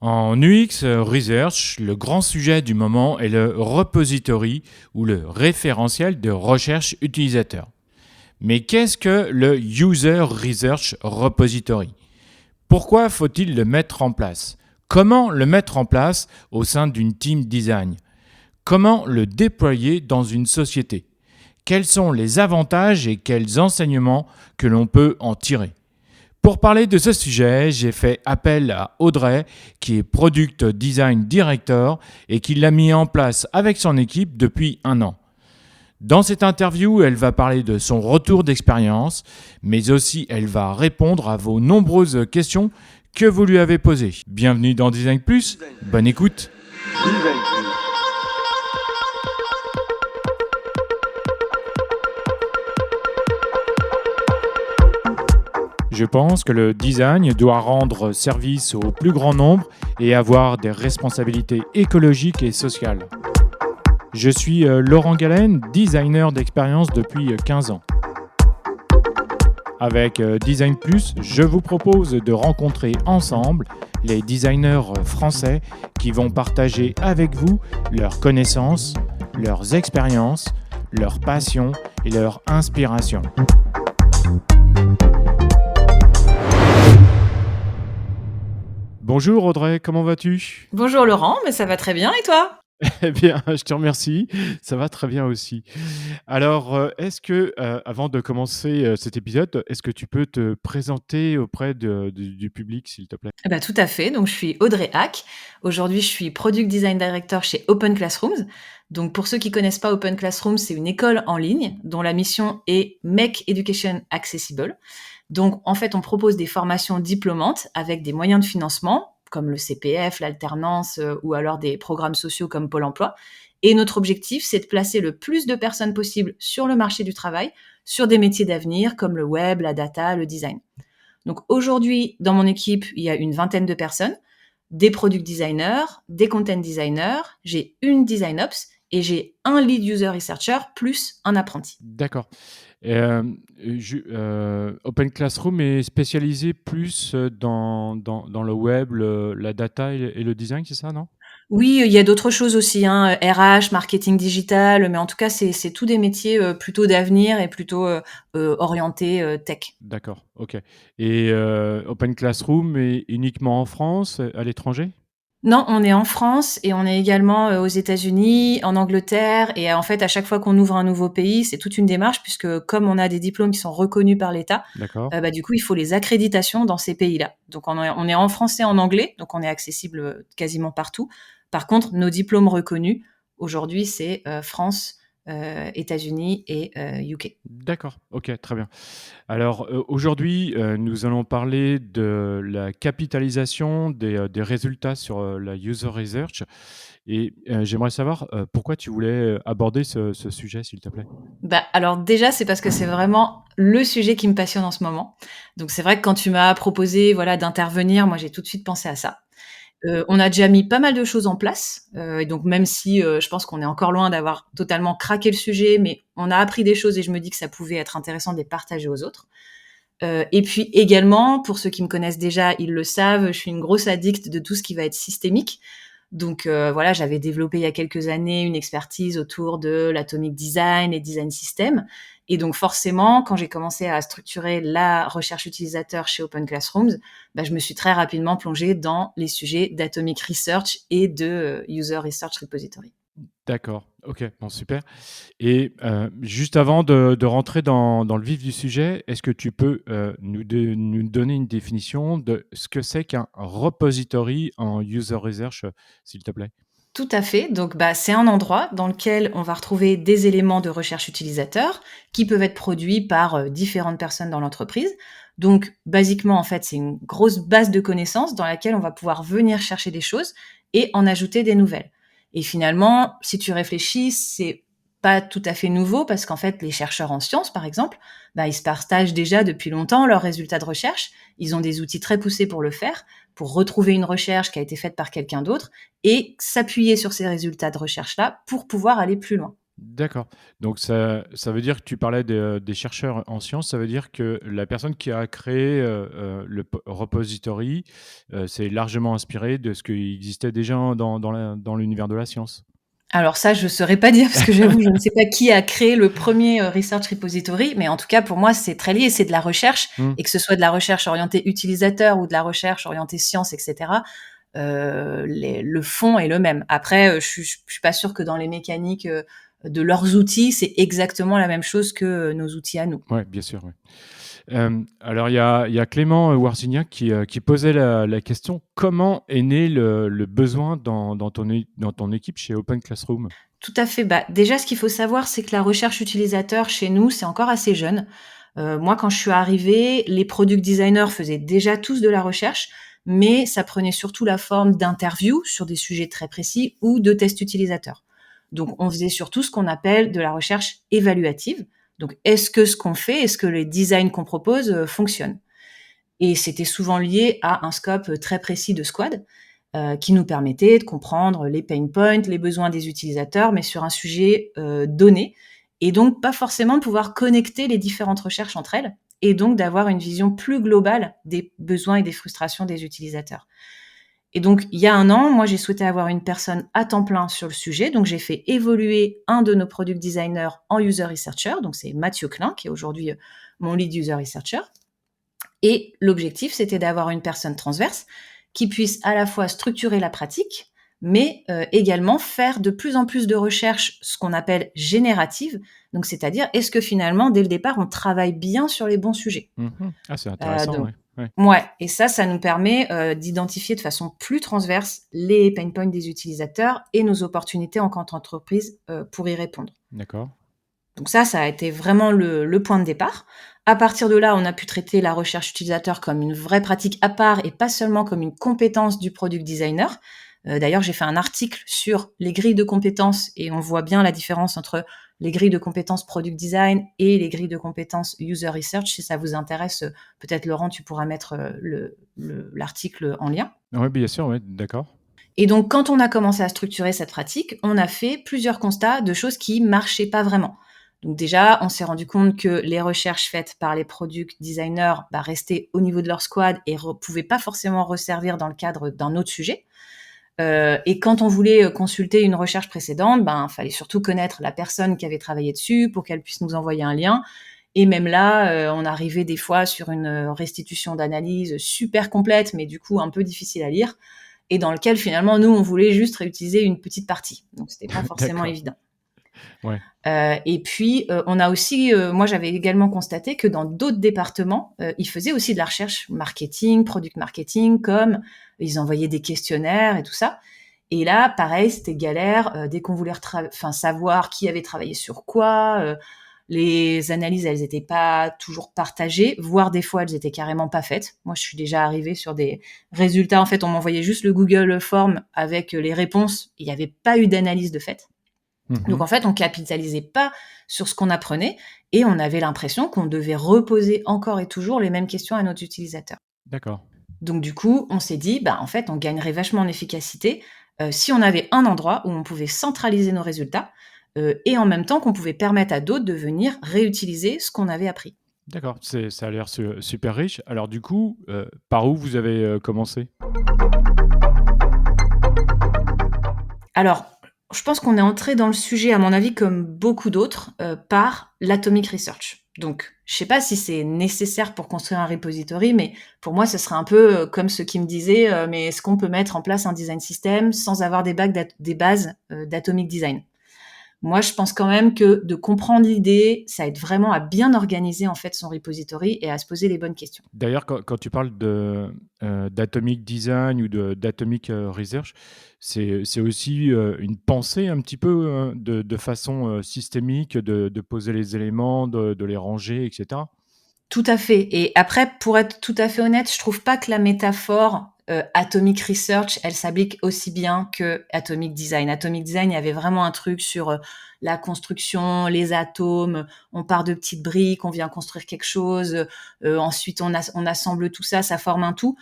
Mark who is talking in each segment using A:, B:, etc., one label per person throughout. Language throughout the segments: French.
A: En UX Research, le grand sujet du moment est le repository ou le référentiel de recherche utilisateur. Mais qu'est-ce que le User Research Repository? Pourquoi faut-il le mettre en place? Comment le mettre en place au sein d'une team design? Comment le déployer dans une société? Quels sont les avantages et quels enseignements que l'on peut en tirer? Pour parler de ce sujet, j'ai fait appel à Audrey, qui est Product Design Director et qui l'a mis en place avec son équipe depuis 1 an. Dans cette interview, elle va parler de son retour d'expérience, mais aussi elle va répondre à vos nombreuses questions que vous lui avez posées. Bienvenue dans Design Plus, bonne écoute. Je pense que le design doit rendre service au plus grand nombre et avoir des responsabilités écologiques et sociales. Je suis Laurent Galen, designer d'expérience depuis 15 ans. Avec Design Plus, je vous propose de rencontrer ensemble les designers français qui vont partager avec vous leurs connaissances, leurs expériences, leurs passions et leurs inspirations. Bonjour Audrey, comment vas-tu?
B: Bonjour Laurent, mais ça va très bien et toi?
A: Eh bien, je te remercie, ça va très bien aussi. Alors, est-ce que, avant de commencer, cet épisode, est-ce que tu peux te présenter auprès du public, s'il te plaît?
B: Eh ben, tout à fait, donc je suis Audrey Hack. Aujourd'hui, je suis Product Design Director chez Open Classrooms. Donc pour ceux qui connaissent pas Open Classrooms, c'est une école en ligne dont la mission est Make Education Accessible. Donc en fait, on propose des formations diplômantes avec des moyens de financement comme le CPF, l'alternance ou alors des programmes sociaux comme Pôle emploi. Et notre objectif, c'est de placer le plus de personnes possible sur le marché du travail, sur des métiers d'avenir comme le web, la data, le design. Donc aujourd'hui, dans mon équipe, il y a une vingtaine de personnes, des product designers, des content designers, j'ai une design ops et j'ai un lead user researcher plus un apprenti.
A: D'accord. Open Classroom est spécialisé plus dans le web, la data et le design, c'est ça, non?
B: Oui, il y a d'autres choses aussi, hein, RH, marketing digital, mais en tout cas, c'est tous des métiers plutôt d'avenir et plutôt orientés tech.
A: D'accord, ok. Et Open Classroom est uniquement en France, à l'étranger?
B: Non, on est en France et on est également aux États-Unis, en Angleterre et en fait, à chaque fois qu'on ouvre un nouveau pays, c'est toute une démarche puisque comme on a des diplômes qui sont reconnus par l'État,
A: D'accord.
B: bah, du coup, il faut les accréditations dans ces pays-là. Donc on est en français et en anglais, donc on est accessible quasiment partout. Par contre, nos diplômes reconnus, aujourd'hui, c'est France, États-Unis et UK.
A: D'accord, ok, très bien. Alors aujourd'hui, nous allons parler de la capitalisation des résultats sur la user research. Et j'aimerais savoir pourquoi tu voulais aborder ce sujet, s'il te plaît.
B: Bah, alors déjà, c'est parce que c'est vraiment le sujet qui me passionne en ce moment. Donc c'est vrai que quand tu m'as proposé, voilà, d'intervenir, moi j'ai tout de suite pensé à ça. On a déjà mis pas mal de choses en place, et donc même si, je pense qu'on est encore loin d'avoir totalement craqué le sujet, mais on a appris des choses et je me dis que ça pouvait être intéressant de les partager aux autres. Et puis également, pour ceux qui me connaissent déjà, ils le savent, je suis une grosse addict de tout ce qui va être systémique. Donc voilà, j'avais développé il y a quelques années une expertise autour de l'atomic design et design system. Et donc forcément, quand j'ai commencé à structurer la recherche utilisateur chez Open Classrooms, bah, je me suis très rapidement plongée dans les sujets d'atomic research et de user research repository.
A: D'accord, ok, bon, super. Et juste avant de rentrer dans le vif du sujet, est-ce que tu peux nous donner une définition de ce que c'est qu'un repository en user research, s'il te plaît?
B: Tout à fait. Donc, bah, c'est un endroit dans lequel on va retrouver des éléments de recherche utilisateur qui peuvent être produits par différentes personnes dans l'entreprise. Donc, basiquement, en fait, c'est une grosse base de connaissances dans laquelle on va pouvoir venir chercher des choses et en ajouter des nouvelles. Et finalement, si tu réfléchis, c'est pas tout à fait nouveau parce qu'en fait, les chercheurs en sciences, par exemple, bah, ils se partagent déjà depuis longtemps leurs résultats de recherche. Ils ont des outils très poussés pour le faire, pour retrouver une recherche qui a été faite par quelqu'un d'autre et s'appuyer sur ces résultats de recherche-là pour pouvoir aller plus loin.
A: D'accord. Donc ça veut dire que tu parlais des chercheurs en sciences, ça veut dire que la personne qui a créé, le repository, s'est largement inspirée de ce qui existait déjà dans l'univers de la science?
B: Alors ça, je saurais pas dire parce que j'avoue, je ne sais pas qui a créé le premier research repository, mais en tout cas pour moi, c'est très lié, c'est de la recherche
A: Mmh.
B: et que ce soit de la recherche orientée utilisateur ou de la recherche orientée science et cetera, le fond est le même. Après, je suis pas sûre que dans les mécaniques, de leurs outils, c'est exactement la même chose que, nos outils à nous.
A: Ouais, bien sûr, ouais. Alors il y a Clément, Warzignac qui posait la question: «Comment est né le besoin dans ton équipe chez Open Classroom?»
B: Tout à fait. Bah, déjà, ce qu'il faut savoir, c'est que la recherche utilisateur chez nous, c'est encore assez jeune. Moi, quand je suis arrivée, les product designers faisaient déjà tous de la recherche, mais ça prenait surtout la forme d'interviews sur des sujets très précis ou de tests utilisateurs. Donc, on faisait surtout ce qu'on appelle de la recherche évaluative. Donc, est-ce que les designs qu'on propose fonctionnent? Et c'était souvent lié à un scope très précis de squad qui nous permettait de comprendre les pain points, les besoins des utilisateurs, mais sur un sujet donné, et donc pas forcément de pouvoir connecter les différentes recherches entre elles, et donc d'avoir une vision plus globale des besoins et des frustrations des utilisateurs. Et donc, il y a un an, moi, j'ai souhaité avoir une personne à temps plein sur le sujet. Donc, j'ai fait évoluer un de nos product designers en user researcher. Donc, c'est Mathieu Klein, qui est aujourd'hui mon lead user researcher. Et l'objectif, c'était d'avoir une personne transverse qui puisse à la fois structurer la pratique, mais également faire de plus en plus de recherches, ce qu'on appelle génératives. Donc, c'est-à-dire, est-ce que finalement, dès le départ, on travaille bien sur les bons sujets?
A: Mmh. Ah, c'est intéressant,
B: Donc,
A: ouais. Ouais.
B: ouais, et ça nous permet d'identifier de façon plus transverse les pain points des utilisateurs et nos opportunités en tant qu'entreprise pour y répondre.
A: D'accord.
B: Donc ça a été vraiment le point de départ. À partir de là, on a pu traiter la recherche utilisateur comme une vraie pratique à part et pas seulement comme une compétence du product designer. D'ailleurs, j'ai fait un article sur les grilles de compétences et on voit bien la différence entre les grilles de compétences product design et les grilles de compétences user research. Si ça vous intéresse, peut-être Laurent, tu pourras mettre l'article en lien.
A: Ouais, bien sûr, ouais, d'accord.
B: Et donc, quand on a commencé à structurer cette pratique, on a fait plusieurs constats de choses qui marchaient pas vraiment. Donc déjà, on s'est rendu compte que les recherches faites par les product designers restaient au niveau de leur squad et pouvaient pas forcément resservir dans le cadre d'un autre sujet. Et quand on voulait consulter une recherche précédente, fallait surtout connaître la personne qui avait travaillé dessus pour qu'elle puisse nous envoyer un lien. Et même là, on arrivait des fois sur une restitution d'analyse super complète, mais du coup un peu difficile à lire, et dans lequel finalement nous on voulait juste réutiliser une petite partie. Donc c'était pas forcément
A: D'accord.
B: évident.
A: Ouais.
B: Et puis on a aussi, moi j'avais également constaté que dans d'autres départements, ils faisaient aussi de la recherche marketing, product marketing, comme ils envoyaient des questionnaires et tout ça. Et là, pareil, c'était galère. Dès qu'on voulait savoir qui avait travaillé sur quoi, les analyses, elles étaient pas toujours partagées, voire des fois, elles étaient carrément pas faites. Moi, je suis déjà arrivée sur des résultats. En fait, on m'envoyait juste le Google Form avec les réponses. Il n'y avait pas eu d'analyse de fait. Donc,
A: Mmh.
B: en fait, on capitalisait pas sur ce qu'on apprenait et on avait l'impression qu'on devait reposer encore et toujours les mêmes questions à nos utilisateurs.
A: D'accord.
B: Donc du coup, on s'est dit, en fait, on gagnerait vachement en efficacité si on avait un endroit où on pouvait centraliser nos résultats et en même temps qu'on pouvait permettre à d'autres de venir réutiliser ce qu'on avait appris.
A: D'accord, ça a l'air super riche. Alors du coup, par où vous avez, commencé?
B: Alors, je pense qu'on est entré dans le sujet, à mon avis, comme beaucoup d'autres, par l'Atomic Research. Donc, je sais pas si c'est nécessaire pour construire un repository, mais pour moi, ce serait un peu comme ceux qui me disaient mais est-ce qu'on peut mettre en place un design system sans avoir des bases d'Atomic Design? Moi, je pense quand même que de comprendre l'idée, ça aide vraiment à bien organiser en fait son repository et à se poser les bonnes questions.
A: D'ailleurs, quand tu parles d'atomic design ou d'atomic, research, c'est aussi, une pensée un petit peu, de façon, systémique de poser les éléments, de les ranger et cetera?
B: Tout à fait, et après, pour être tout à fait honnête, je trouve pas que la métaphore, Atomic Research, elle s'applique aussi bien que Atomic Design. Atomic Design, il y avait vraiment un truc sur, la construction, les atomes, on part de petites briques, on vient construire quelque chose, ensuite on assemble tout ça, ça forme un tout.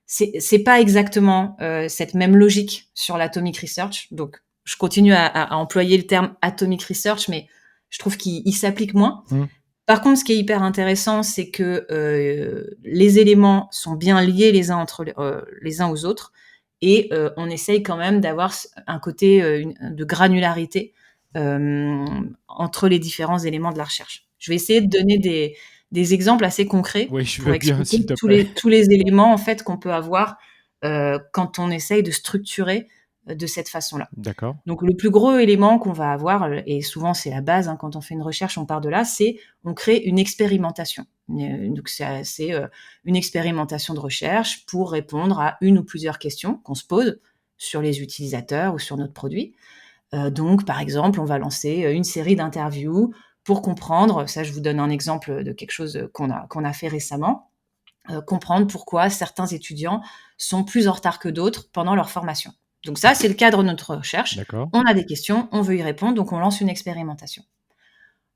B: C'est pas exactement, cette même logique sur l'Atomic Research, donc je continue à employer le terme atomic research, mais je trouve qu'il s'applique moins.
A: Mmh.
B: Par contre, ce qui est hyper intéressant, c'est que les éléments sont bien liés les uns aux autres, et on essaye quand même d'avoir un côté de granularité entre les différents éléments de la recherche. Je vais essayer de donner des exemples assez concrets
A: Oui, je
B: pour
A: veux bien,
B: expliquer
A: s'il te plaît.
B: tous les éléments en fait qu'on peut avoir quand on essaye de structurer de cette façon-là.
A: D'accord.
B: Donc le plus gros élément qu'on va avoir, et souvent c'est la base, hein, quand on fait une recherche, on part de là, c'est on crée une expérimentation. Donc c'est une expérimentation de recherche pour répondre à une ou plusieurs questions qu'on se pose sur les utilisateurs ou sur notre produit. Donc par exemple, on va lancer une série d'interviews pour comprendre, ça je vous donne un exemple de quelque chose qu'on a fait récemment, comprendre pourquoi certains étudiants sont plus en retard que d'autres pendant leur formation. Donc ça, c'est le cadre de notre recherche.
A: D'accord.
B: On a des questions, on veut y répondre, donc on lance une expérimentation.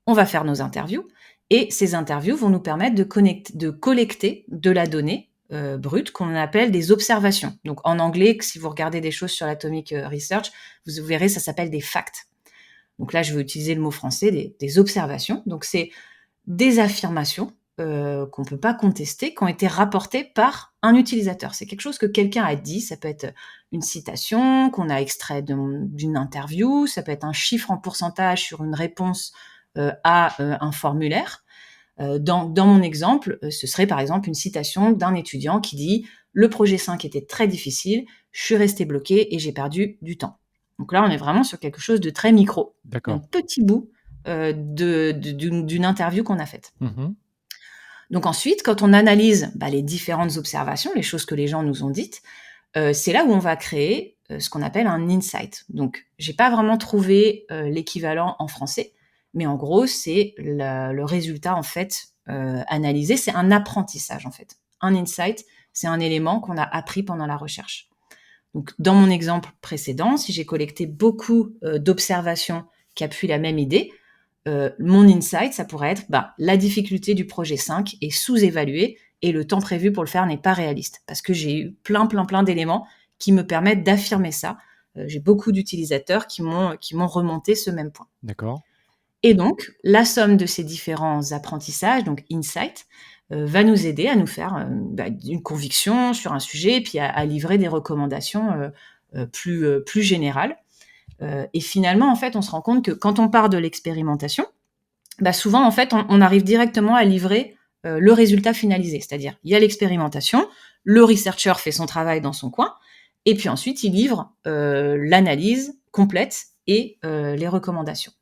B: On va faire nos interviews, et ces interviews vont nous permettre de collecter de la donnée brute qu'on appelle des observations. Donc en anglais, si vous regardez des choses sur l'atomic research, vous verrez, ça s'appelle des facts. Donc là, je vais utiliser le mot français, des observations. Donc c'est des affirmations qu'on ne peut pas contester, qui ont été rapportées par un utilisateur. C'est quelque chose que quelqu'un a dit, ça peut être une citation qu'on a extrait d'une interview, ça peut être un chiffre en pourcentage sur une réponse à un formulaire. Dans mon exemple, ce serait par exemple une citation d'un étudiant qui dit « Le projet 5 était très difficile, je suis resté bloqué et j'ai perdu du temps ». Donc là, on est vraiment sur quelque chose de très micro, un
A: D'accord.
B: petit bout d'une interview qu'on a faite.
A: Mmh.
B: Donc ensuite, quand on analyse les différentes observations, les choses que les gens nous ont dites, c'est là où on va créer ce qu'on appelle un insight. Donc, j'ai pas vraiment trouvé l'équivalent en français, mais en gros, c'est le résultat en fait analysé. C'est un apprentissage en fait. Un insight, c'est un élément qu'on a appris pendant la recherche. Donc, dans mon exemple précédent, si j'ai collecté beaucoup d'observations qui appuient la même idée, mon insight, ça pourrait être la difficulté du projet 5 est sous-évaluée et le temps prévu pour le faire n'est pas réaliste. Parce que j'ai eu plein d'éléments qui me permettent d'affirmer ça. J'ai beaucoup d'utilisateurs qui m'ont remonté ce même point.
A: D'accord.
B: Et donc, la somme de ces différents apprentissages, donc insight, va nous aider à nous faire une conviction sur un sujet, et puis à livrer des recommandations plus générales. Et finalement, en fait, on se rend compte que quand on part de l'expérimentation, souvent, en fait, on arrive directement à livrer le résultat finalisé. C'est-à-dire, il y a l'expérimentation, le researcher fait son travail dans son coin, et puis ensuite, il livre l'analyse complète et les recommandations.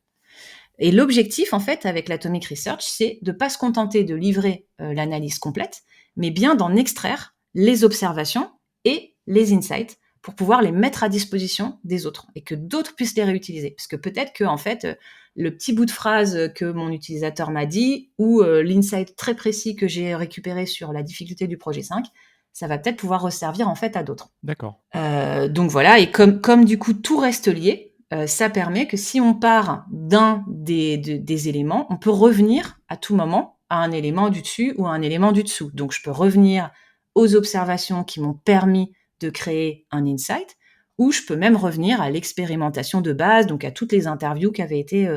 B: Et l'objectif, en fait, avec l'Atomic Research, c'est de ne pas se contenter de livrer l'analyse complète, mais bien d'en extraire les observations et les insights pour pouvoir les mettre à disposition des autres et que d'autres puissent les réutiliser. Parce que peut-être que, en fait, le petit bout de phrase que mon utilisateur m'a dit ou l'insight très précis que j'ai récupéré sur la difficulté du projet 5, ça va peut-être pouvoir resservir en fait à d'autres.
A: D'accord.
B: Donc voilà, et comme du coup tout reste lié, ça permet que si on part d'un des éléments, on peut revenir à tout moment à un élément du dessus ou à un élément du dessous. Donc je peux revenir aux observations qui m'ont permis de créer un insight, ou je peux même revenir à l'expérimentation de base, donc à toutes les interviews qui avaient été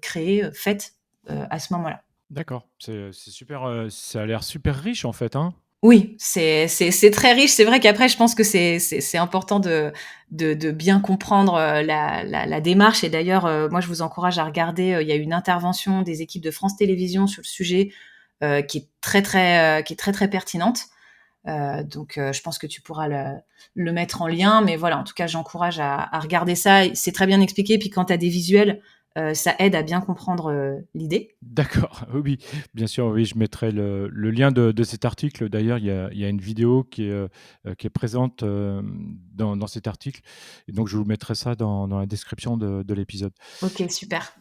B: créées, faites à ce moment-là.
A: D'accord. C'est super, ça a l'air super riche, en fait, hein?
B: Oui, c'est très riche. C'est vrai qu'après, je pense que c'est important de bien comprendre la démarche. Et d'ailleurs, moi, je vous encourage à regarder. Il y a une intervention des équipes de France Télévisions sur le sujet qui est très pertinente. Donc, je pense que tu pourras le mettre en lien. Mais voilà, en tout cas, j'encourage à regarder ça. C'est très bien expliqué. Puis quand tu as des visuels, ça aide à bien comprendre l'idée.
A: D'accord, oui, bien sûr, oui, je mettrai le lien de cet article. D'ailleurs, il y a une vidéo qui est présente dans cet article. Et donc, je vous mettrai ça dans la description de l'épisode.
B: Ok, super.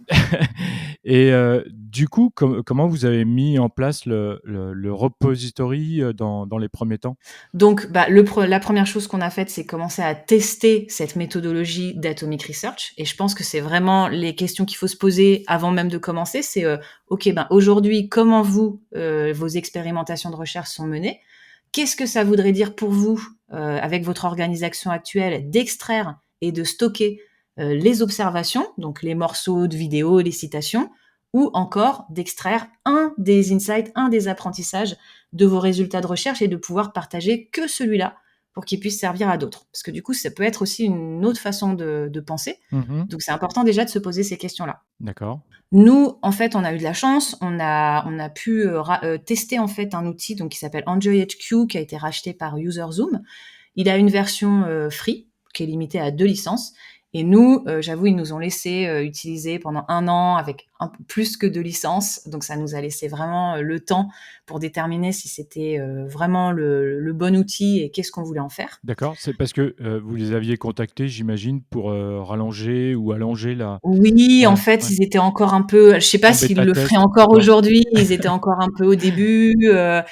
A: Et du coup, comment vous avez mis en place le repository dans les premiers temps?
B: Donc, la première chose qu'on a faite, c'est commencer à tester cette méthodologie d'Atomic Research. Et je pense que c'est vraiment les questions qu'il faut se poser avant même de commencer. C'est, OK, aujourd'hui, comment vos expérimentations de recherche sont menées? Qu'est-ce que ça voudrait dire pour vous, avec votre organisation actuelle, d'extraire et de stocker les observations, donc les morceaux de vidéo, les citations, ou encore d'extraire un des insights, un des apprentissages de vos résultats de recherche et de pouvoir partager que celui-là pour qu'il puisse servir à d'autres. Parce que du coup, ça peut être aussi une autre façon de penser.
A: Mhm.
B: Donc c'est important déjà de se poser ces questions-là.
A: D'accord.
B: Nous, en fait, on a eu de la chance. On a pu tester en fait un outil donc qui s'appelle EnjoyHQ qui a été racheté par UserZoom. Il a une version free qui est limitée à 2 licences. Et nous, j'avoue, ils nous ont laissé utiliser pendant 1 an avec un peu plus que 2 licences. Donc ça nous a laissé vraiment le temps pour déterminer si c'était vraiment le bon outil et qu'est-ce qu'on voulait en faire.
A: D'accord. C'est parce que vous les aviez contactés, j'imagine, pour rallonger ou allonger la.
B: Oui, en
A: Ouais,
B: fait,
A: ouais.
B: ils étaient encore un peu, je sais pas
A: En
B: s'ils le feraient
A: bêta-test.
B: encore
A: D'accord.
B: aujourd'hui, ils étaient encore un peu au début,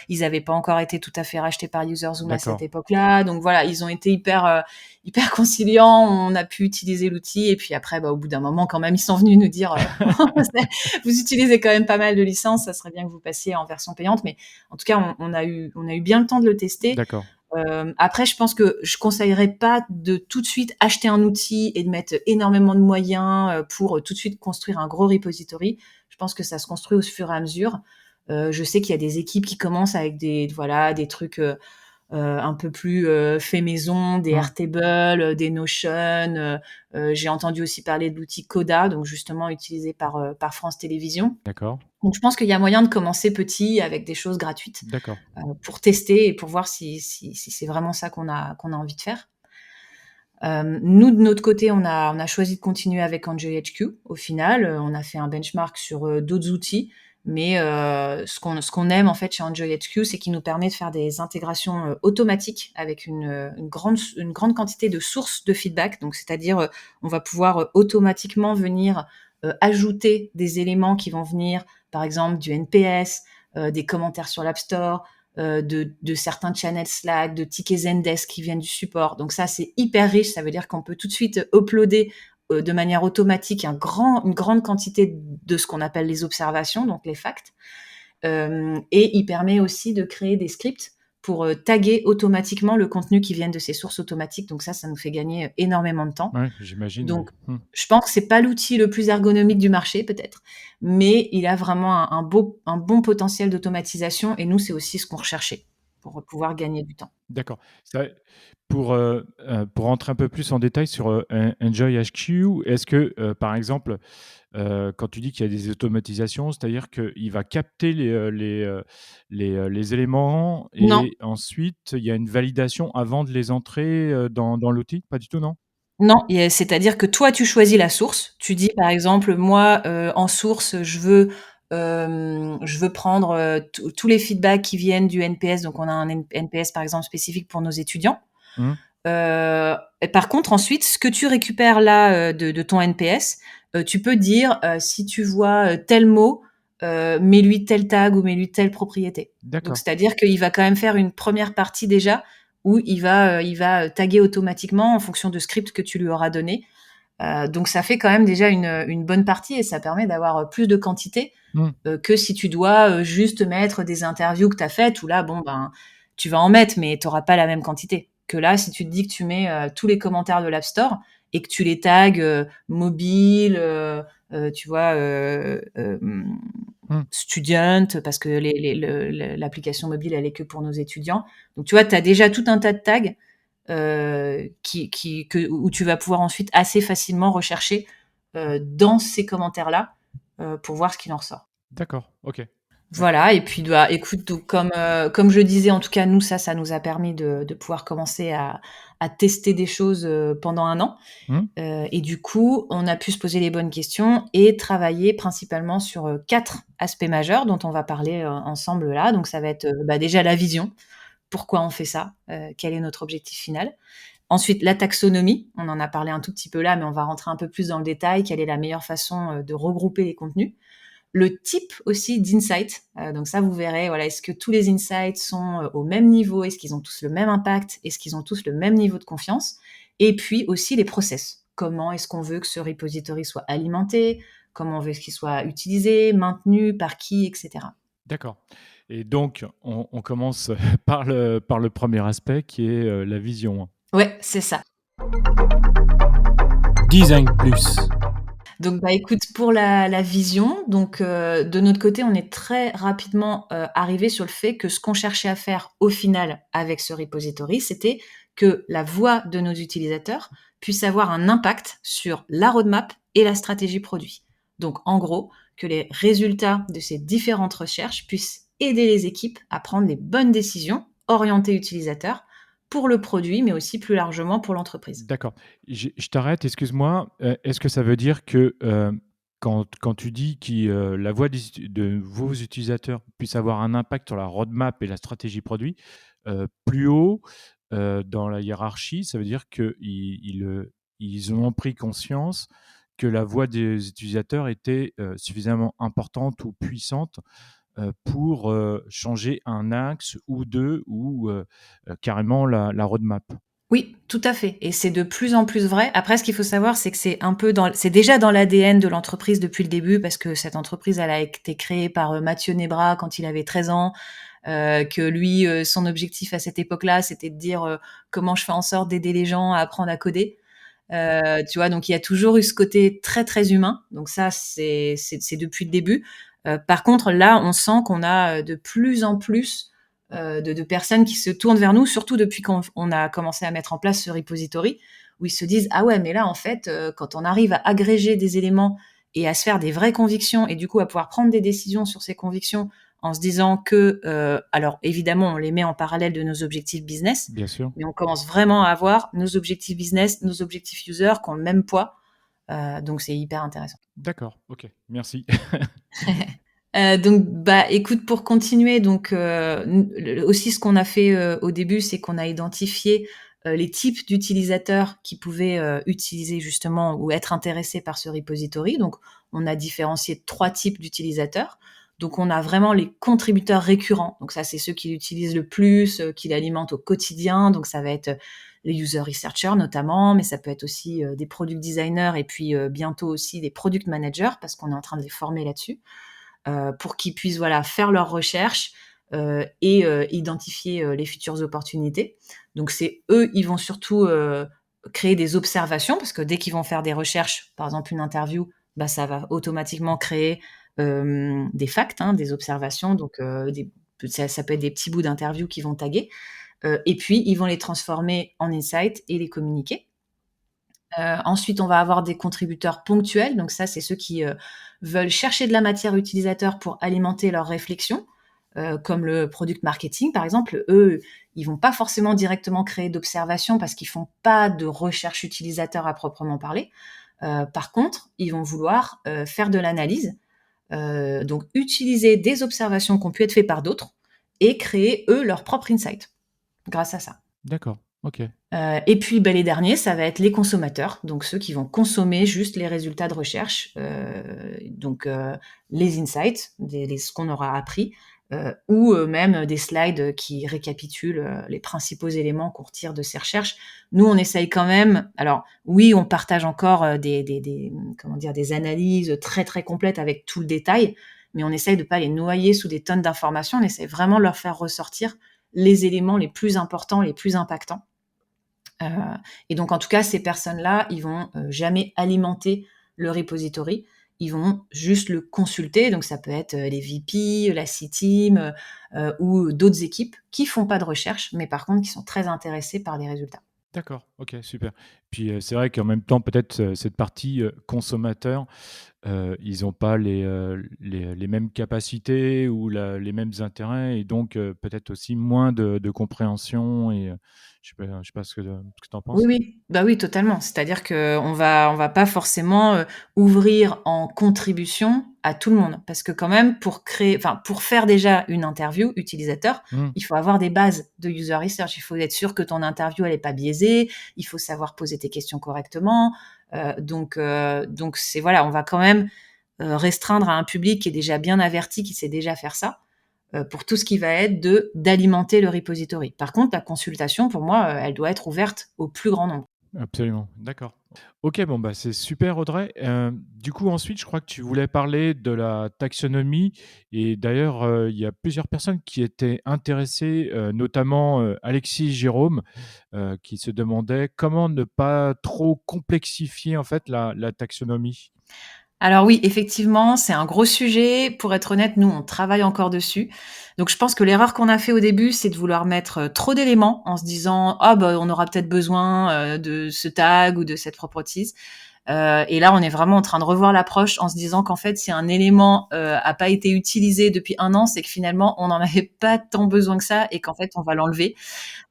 B: ils avaient pas encore été tout à fait rachetés par UserZoom à cette
A: D'accord.
B: époque-là. Donc voilà, ils ont été hyper conciliants, on a pu utiliser l'outil et puis après, bah, au bout d'un moment, quand même, ils sont venus nous dire, vous utilisez quand même pas mal de licences, ça serait bien que vous passiez en version payante. Mais en tout cas, on a eu bien le temps de le tester.
A: D'accord.
B: Après, je pense que je conseillerais pas de tout de suite acheter un outil et de mettre énormément de moyens pour tout de suite construire un gros repository. Je pense que ça se construit au fur et à mesure. Je sais qu'il y a des équipes qui commencent avec des trucs un peu plus fait maison, des
A: Hmm.
B: Airtable, des Notion. J'ai entendu aussi parler de l'outil Coda, donc justement utilisé par France Télévisions.
A: D'accord.
B: Donc je pense qu'il y a moyen de commencer petit avec des choses gratuites
A: D'accord.
B: pour tester et pour voir si c'est vraiment ça qu'on a envie de faire. Nous, de notre côté, on a choisi de continuer avec EnjoyHQ. Au final, on a fait un benchmark sur d'autres outils, mais ce qu'on aime en fait chez EnjoyHQ, c'est qu'il nous permet de faire des intégrations automatiques avec une grande quantité de sources de feedback. Donc, c'est-à-dire, on va pouvoir automatiquement venir ajouter des éléments qui vont venir, par exemple, du NPS, des commentaires sur l'App Store, de certains channels Slack, de tickets Zendesk qui viennent du support. Donc ça, c'est hyper riche. Ça veut dire qu'on peut tout de suite uploader de manière automatique une grande quantité de ce qu'on appelle les observations, donc les facts. Et il permet aussi de créer des scripts pour taguer automatiquement le contenu qui vient de ces sources automatiques. Donc ça nous fait gagner énormément de temps.
A: Ouais, j'imagine. Ouais.
B: Donc,
A: Hmm.
B: je pense que c'est pas l'outil le plus ergonomique du marché, peut-être, mais il a vraiment un bon potentiel d'automatisation et nous, c'est aussi ce qu'on recherchait pour pouvoir gagner du temps.
A: D'accord. Pour rentrer un peu plus en détail sur Enjoy HQ, est-ce que, par exemple, quand tu dis qu'il y a des automatisations, c'est-à-dire qu'il va capter les éléments
B: Non,
A: et ensuite il y a une validation avant de les entrer dans l'outil? Pas du tout, non?
B: non, c'est-à-dire que toi, tu choisis la source. Tu dis, par exemple, moi, en source, je veux prendre tous les feedbacks qui viennent du NPS. Donc, on a un NPS, par exemple, spécifique pour nos étudiants.
A: Hmm.
B: Et par contre, ensuite, ce que tu récupères là de ton NPS, tu peux dire si tu vois tel mot, mets-lui tel tag ou mets-lui telle propriété. Donc,
A: D'accord.
B: c'est-à-dire qu'il va quand même faire une première partie déjà où il va taguer automatiquement en fonction de script que tu lui auras donné. Donc, ça fait quand même déjà une bonne partie et ça permet d'avoir plus de quantité
A: Hmm.
B: que si tu dois juste mettre des interviews que tu as faites, où là, bon, ben, tu vas en mettre, mais tu n'auras pas la même quantité. Que là, si tu te dis que tu mets tous les commentaires de l'App Store et que tu les tags mobile, tu vois,
A: Hmm.
B: student, parce que l'application mobile, elle est que pour nos étudiants. Donc, tu vois, tu as déjà tout un tas de tags où tu vas pouvoir ensuite assez facilement rechercher dans ces commentaires-là pour voir ce qu'il en ressort.
A: D'accord. Ok. D'accord.
B: Voilà, et puis bah, écoute, donc, comme je disais, en tout cas, nous, ça nous a permis de pouvoir commencer à tester des choses pendant 1 an.
A: Hmm.
B: Et du coup, on a pu se poser les bonnes questions et travailler principalement sur 4 aspects majeurs dont on va parler ensemble là. Donc, ça va être bah, déjà la vision. Pourquoi on fait ça? Quel est notre objectif final? Ensuite, la taxonomie. On en a parlé un tout petit peu là, mais on va rentrer un peu plus dans le détail. Quelle est la meilleure façon de regrouper les contenus? Le type aussi d'insight. Donc ça, vous verrez, voilà, est-ce que tous les insights sont au même niveau? Est-ce qu'ils ont tous le même impact? Est-ce qu'ils ont tous le même niveau de confiance? Et puis aussi les process. Comment est-ce qu'on veut que ce repository soit alimenté? Comment on veut qu'il soit utilisé, maintenu, par qui, etc.
A: D'accord. Et donc, on commence par le premier aspect qui est la vision.
B: Ouais, c'est ça.
A: Design Plus.
B: Donc, bah, écoute, pour la vision, donc, de notre côté, on est très rapidement, arrivés sur le fait que ce qu'on cherchait à faire au final avec ce repository, c'était que la voix de nos utilisateurs puisse avoir un impact sur la roadmap et la stratégie produit. Donc en gros, que les résultats de ces différentes recherches puissent aider les équipes à prendre les bonnes décisions orientées utilisateurs pour le produit, mais aussi plus largement pour l'entreprise.
A: D'accord. Je t'arrête, excuse-moi. Est-ce que ça veut dire que quand tu dis que la voix de vos utilisateurs puisse avoir un impact sur la roadmap et la stratégie produit, plus haut dans la hiérarchie, ça veut dire qu'ils ont pris conscience que la voix des utilisateurs était suffisamment importante ou puissante pour changer un axe ou deux ou carrément la roadmap.
B: Oui, tout à fait, et c'est de plus en plus vrai. Après, ce qu'il faut savoir, c'est que c'est déjà dans l'ADN de l'entreprise depuis le début, parce que cette entreprise, elle a été créée par Mathieu Nebra quand il avait 13 ans, que lui, son objectif à cette époque-là, c'était de dire, comment je fais en sorte d'aider les gens à apprendre à coder. Tu vois? Donc il y a toujours eu ce côté très, très humain. Donc ça, c'est depuis le début. Par contre, là, on sent qu'on a, de plus en plus, de personnes qui se tournent vers nous, surtout depuis qu'on a commencé à mettre en place ce repository, où ils se disent: «Ah ouais, mais là, en fait, quand on arrive à agréger des éléments et à se faire des vraies convictions et du coup à pouvoir prendre des décisions sur ces convictions en se disant que, alors évidemment, on les met en parallèle de nos objectifs business,
A: Bien sûr.
B: mais on commence vraiment à avoir nos objectifs business, nos objectifs user qui ont le même poids, donc c'est hyper intéressant.
A: D'accord, ok, merci.
B: Donc, bah, écoute, pour continuer, donc, aussi ce qu'on a fait au début, c'est qu'on a identifié les types d'utilisateurs qui pouvaient utiliser justement ou être intéressés par ce repository. Donc, on a différencié 3 types d'utilisateurs. Donc, on a vraiment les contributeurs récurrents. Donc, ça, c'est ceux qui l'utilisent le plus, qui l'alimentent au quotidien. Donc, ça va être les user researchers notamment, mais ça peut être aussi des product designers et puis bientôt aussi des product managers parce qu'on est en train de les former là-dessus. Pour qu'ils puissent voilà, faire leurs recherches et identifier les futures opportunités. Donc c'est eux, ils vont surtout créer des observations, parce que dès qu'ils vont faire des recherches, par exemple une interview, bah, ça va automatiquement créer des facts, hein, des observations, donc ça peut être des petits bouts d'interview qui vont taguer. Et puis, ils vont les transformer en insights et les communiquer. Ensuite, on va avoir des contributeurs ponctuels. Donc ça, c'est ceux qui veulent chercher de la matière utilisateur pour alimenter leur réflexion, comme le product marketing, par exemple. Eux, ils vont pas forcément directement créer d'observation parce qu'ils font pas de recherche utilisateur à proprement parler. Par contre, ils vont vouloir faire de l'analyse, donc utiliser des observations qui ont pu être faites par d'autres et créer, eux, leur propre insight grâce à ça.
A: D'accord, ok.
B: Et puis, bah, les derniers, ça va être les consommateurs, donc ceux qui vont consommer juste les résultats de recherche, donc les insights, ce qu'on aura appris, ou même des slides qui récapitulent les principaux éléments qu'on retire de ces recherches. Nous, on essaye quand même. Alors oui, on partage encore comment dire, des analyses très très complètes avec tout le détail, mais on essaye de pas les noyer sous des tonnes d'informations. On essaie vraiment de leur faire ressortir les éléments les plus importants, les plus impactants. Heu et donc en tout cas, ces personnes-là, ils vont, jamais alimenter le repository. Ils vont juste le consulter, donc ça peut être, les VP, la C-team, ou d'autres équipes qui font pas de recherche, mais par contre qui sont très intéressés par les résultats.
A: D'accord, ok, super. Puis c'est vrai qu'en même temps, peut-être cette partie consommateur, ils n'ont pas les mêmes capacités ou les mêmes intérêts et donc peut-être aussi moins de compréhension et je sais pas ce que tu en
B: Oui,
A: penses.
B: oui, bah, oui, totalement. C'est-à-dire qu'on va pas forcément, ouvrir en contribution à tout le monde. Parce que quand même pour faire déjà une interview utilisateur,
A: Hmm,
B: il faut avoir des bases de user research. Il faut être sûr que ton interview elle est pas biaisée, il faut savoir poser tes questions correctement, donc c'est voilà, on va quand même, restreindre à un public qui est déjà bien averti, qui sait déjà faire ça, pour tout ce qui va être d'alimenter le repository. Par contre, la consultation, pour moi, elle doit être ouverte au plus grand nombre.
A: Absolument, d'accord. OK, bon, bah, c'est super Audrey. Du coup, ensuite, je crois que tu voulais parler de la taxonomie et d'ailleurs, il y a plusieurs personnes qui étaient intéressées, notamment, Alexis Jérôme, qui se demandait comment ne pas trop complexifier, en fait, la taxonomie?
B: Alors oui, effectivement, c'est un gros sujet. Pour être honnête, nous, on travaille encore dessus. Donc je pense que l'erreur qu'on a fait au début, c'est de vouloir mettre, trop d'éléments en se disant: «Ah bah, on aura peut-être besoin, de ce tag ou de cette properties». Et là, on est vraiment en train de revoir l'approche en se disant qu'en fait, si un élément, a pas été utilisé depuis 1 an, c'est que finalement, on n'en avait pas tant besoin que ça et qu'en fait, on va l'enlever.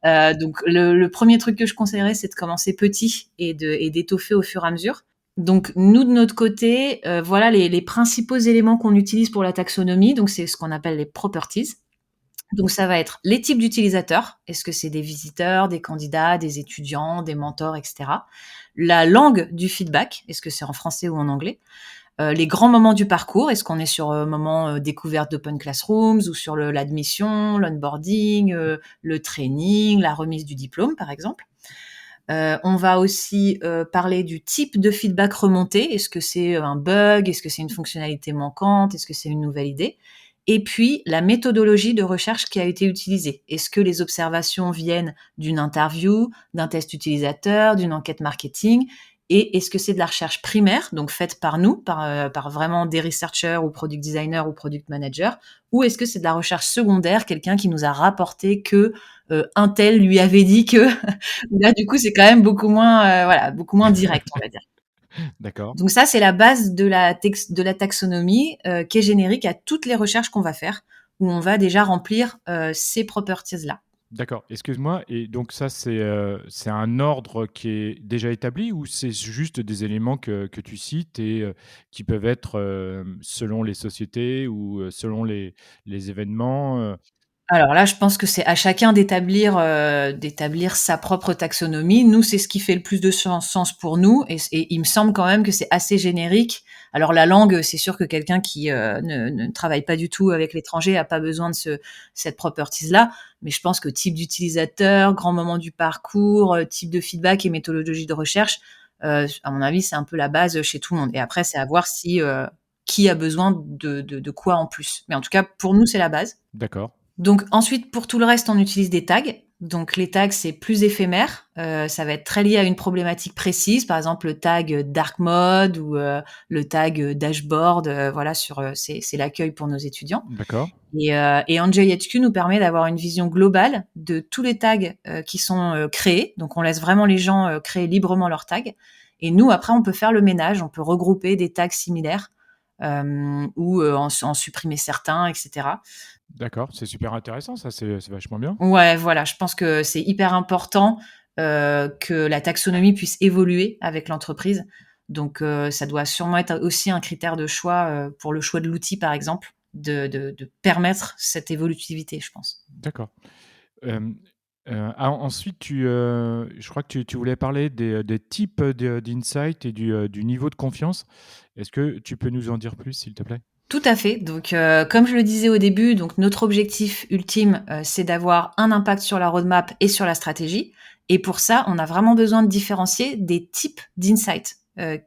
B: Donc le 1er truc que je conseillerais, c'est de commencer petit et d'étoffer au fur et à mesure. Donc nous, de notre côté, voilà les principaux éléments qu'on utilise pour la taxonomie, donc c'est ce qu'on appelle les properties. Donc ça va être les types d'utilisateurs. Est-ce que c'est des visiteurs, des candidats, des étudiants, des mentors, et cetera? La langue du feedback, est-ce que c'est en français ou en anglais? Les grands moments du parcours, est-ce qu'on est sur, moment, découverte d'open classrooms ou sur l'admission, l'onboarding, le training, la remise du diplôme, par exemple? On va aussi, parler du type de feedback remonté. Est-ce que c'est un bug? Est-ce que c'est une fonctionnalité manquante? Est-ce que c'est une nouvelle idée? Et puis la méthodologie de recherche qui a été utilisée. Est-ce que les observations viennent d'une interview, d'un test utilisateur, d'une enquête marketing? Et est-ce que c'est de la recherche primaire, donc faite par nous, par vraiment des researchers ou product designers ou product managers? Ou est-ce que c'est de la recherche secondaire, quelqu'un qui nous a rapporté que, un tel lui avait dit que là, du coup, c'est quand même beaucoup moins, voilà, beaucoup moins direct, on va dire.
A: D'accord.
B: Donc ça, c'est la base de la taxonomie, qui est générique à toutes les recherches qu'on va faire, où on va déjà remplir, ces properties-là.
A: D'accord, excuse-moi et donc ça c'est un ordre qui est déjà établi ou c'est juste des éléments que tu cites et qui peuvent être, selon les sociétés ou, selon les événements,
B: Alors là, je pense que c'est à chacun d'établir sa propre taxonomie. Nous, c'est ce qui fait le plus de sens pour nous et il me semble quand même que c'est assez générique. Alors la langue, c'est sûr que quelqu'un qui, ne travaille pas du tout avec l'étranger a pas besoin de cette properties-là, mais je pense que type d'utilisateur, grand moment du parcours, type de feedback et méthodologie de recherche, à mon avis, c'est un peu la base, chez tout le monde et après, c'est à voir si, qui a besoin de quoi en plus. Mais en tout cas, pour nous, c'est la base.
A: d'accord,
B: Donc ensuite, pour tout le reste, on utilise des tags. Donc les tags, c'est plus éphémère. Ça va être très lié à une problématique précise, par exemple le tag dark mode ou le tag dashboard. Voilà, c'est l'accueil pour nos étudiants.
A: d'accord,
B: Et NJHQ nous permet d'avoir une vision globale de tous les tags qui sont créés. Donc on laisse vraiment les gens créer librement leurs tags. Et nous, après, on peut faire le ménage, on peut regrouper des tags similaires ou en supprimer certains, etc.
A: d'accord, c'est super intéressant ça, c'est vachement bien.
B: Ouais, voilà, je pense que c'est hyper important, que la taxonomie puisse évoluer avec l'entreprise. Donc, ça doit sûrement être aussi un critère de choix, pour le choix de l'outil, par exemple, de permettre cette évolutivité, je pense.
A: D'accord. Hem, ensuite je crois que tu voulais parler des types d'insights et du niveau de confiance. Est-ce que tu peux nous en dire plus, s'il te plaît?
B: Tout à fait. Donc, comme je le disais au début, donc notre objectif ultime, c'est d'avoir un impact sur la roadmap et sur la stratégie. Et pour ça, on a vraiment besoin de différencier des types d'insights.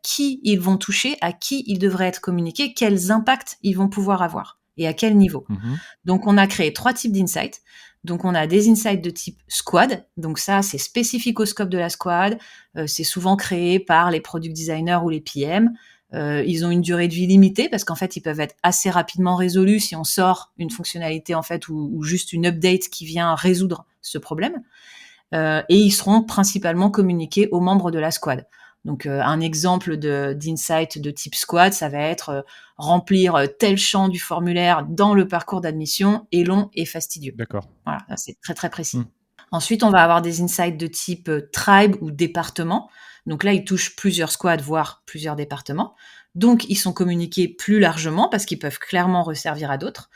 B: Qui ils vont toucher, à qui ils devraient être communiqués, quels impacts ils vont pouvoir avoir et à quel niveau.
A: Mmh.
B: Donc, on a créé 3 types d'insights. Donc, on a des insights de type squad. Donc ça, c'est spécifique au scope de la squad. C'est souvent créé par les product designers ou les PM. Ils ont une durée de vie limitée parce qu'en fait, ils peuvent être assez rapidement résolus si on sort une fonctionnalité en fait ou juste une update qui vient résoudre ce problème. Et ils seront principalement communiqués aux membres de la squad. Donc, un exemple d'insight de type squad, ça va être remplir tel champ du formulaire dans le parcours d'admission est long et fastidieux.
A: D'accord.
B: Voilà, c'est très très
A: Mmh.
B: précis. Ensuite, on va avoir des insights de type tribe ou département. Donc là, ils touchent plusieurs squads, voire plusieurs départements. Donc, ils sont communiqués plus largement parce qu'ils peuvent clairement resservir à d'autres.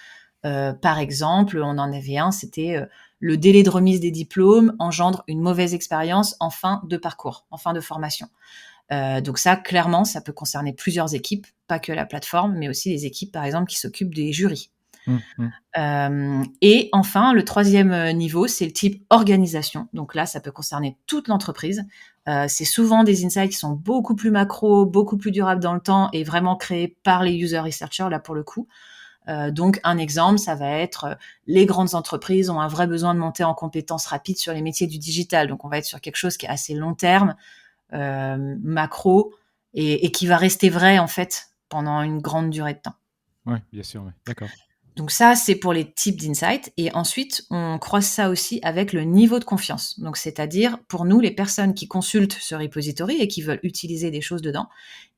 B: Par exemple, on en avait un, c'était le délai de remise des diplômes engendre une mauvaise expérience en fin de parcours, en fin de formation. Donc ça, clairement, ça peut concerner plusieurs équipes, pas que la plateforme, mais aussi les équipes, par exemple, qui s'occupent des jurys.
A: Mmh, mmh.
B: Et enfin, le troisième niveau, c'est le type organisation. Donc là, ça peut concerner toute l'entreprise. C'est souvent des insights qui sont beaucoup plus macro, beaucoup plus durables dans le temps et vraiment créés par les user researchers, là, pour le coup. Donc un exemple, ça va être les grandes entreprises ont un vrai besoin de monter en compétences rapides sur les métiers du digital. Donc on va être sur quelque chose qui est assez long terme, macro, et qui va rester vrai en fait pendant une grande durée de temps.
A: Ouais, bien sûr, ouais. D'accord.
B: Donc ça, c'est pour les types d'insights. Et ensuite, on croise ça aussi avec le niveau de confiance. Donc c'est-à-dire, pour nous, les personnes qui consultent ce repository et qui veulent utiliser des choses dedans,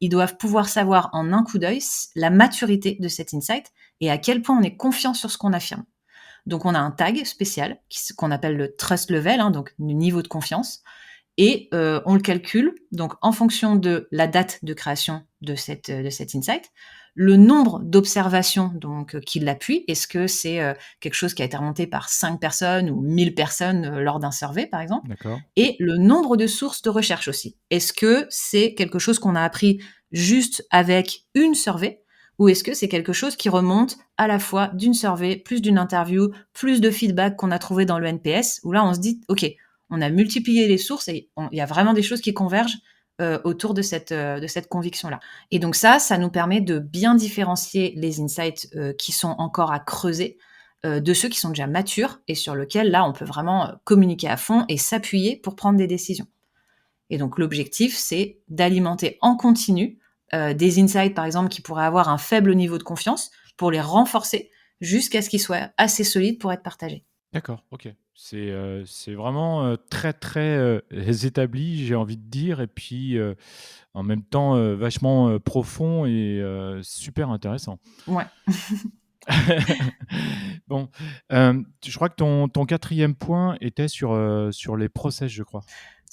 B: ils doivent pouvoir savoir en un coup d'œil la maturité de cet insight et à quel point on est confiant sur ce qu'on affirme. Donc on a un tag spécial qu'on appelle le trust level, hein, donc le niveau de confiance, et on le calcule donc en fonction de la date de création de cet insight, le nombre d'observations donc qui l'appuient. Est-ce que c'est quelque chose qui a été remonté par 5 personnes ou 1000 personnes lors d'un survey, par exemple?
A: D'accord.
B: Et le nombre de sources de recherche aussi. Est-ce que c'est quelque chose qu'on a appris juste avec une survey, ou est-ce que c'est quelque chose qui remonte à la fois d'une survey, plus d'une interview, plus de feedback qu'on a trouvé dans le NPS, où là on se dit, OK, on a multiplié les sources et il y a vraiment des choses qui convergent autour de cette conviction-là. Et donc ça nous permet de bien différencier les insights qui sont encore à creuser de ceux qui sont déjà matures et sur lesquels, là, on peut vraiment communiquer à fond et s'appuyer pour prendre des décisions. Et donc l'objectif, c'est d'alimenter en continu des insights, par exemple, qui pourraient avoir un faible niveau de confiance pour les renforcer jusqu'à ce qu'ils soient assez solides pour être partagés.
A: D'accord, OK. C'est vraiment, très, très, établi, j'ai envie de dire et puis, en même temps, vachement, profond et super intéressant.
B: Ouais.
A: Bon, je crois que ton 4e point était sur les process, je crois?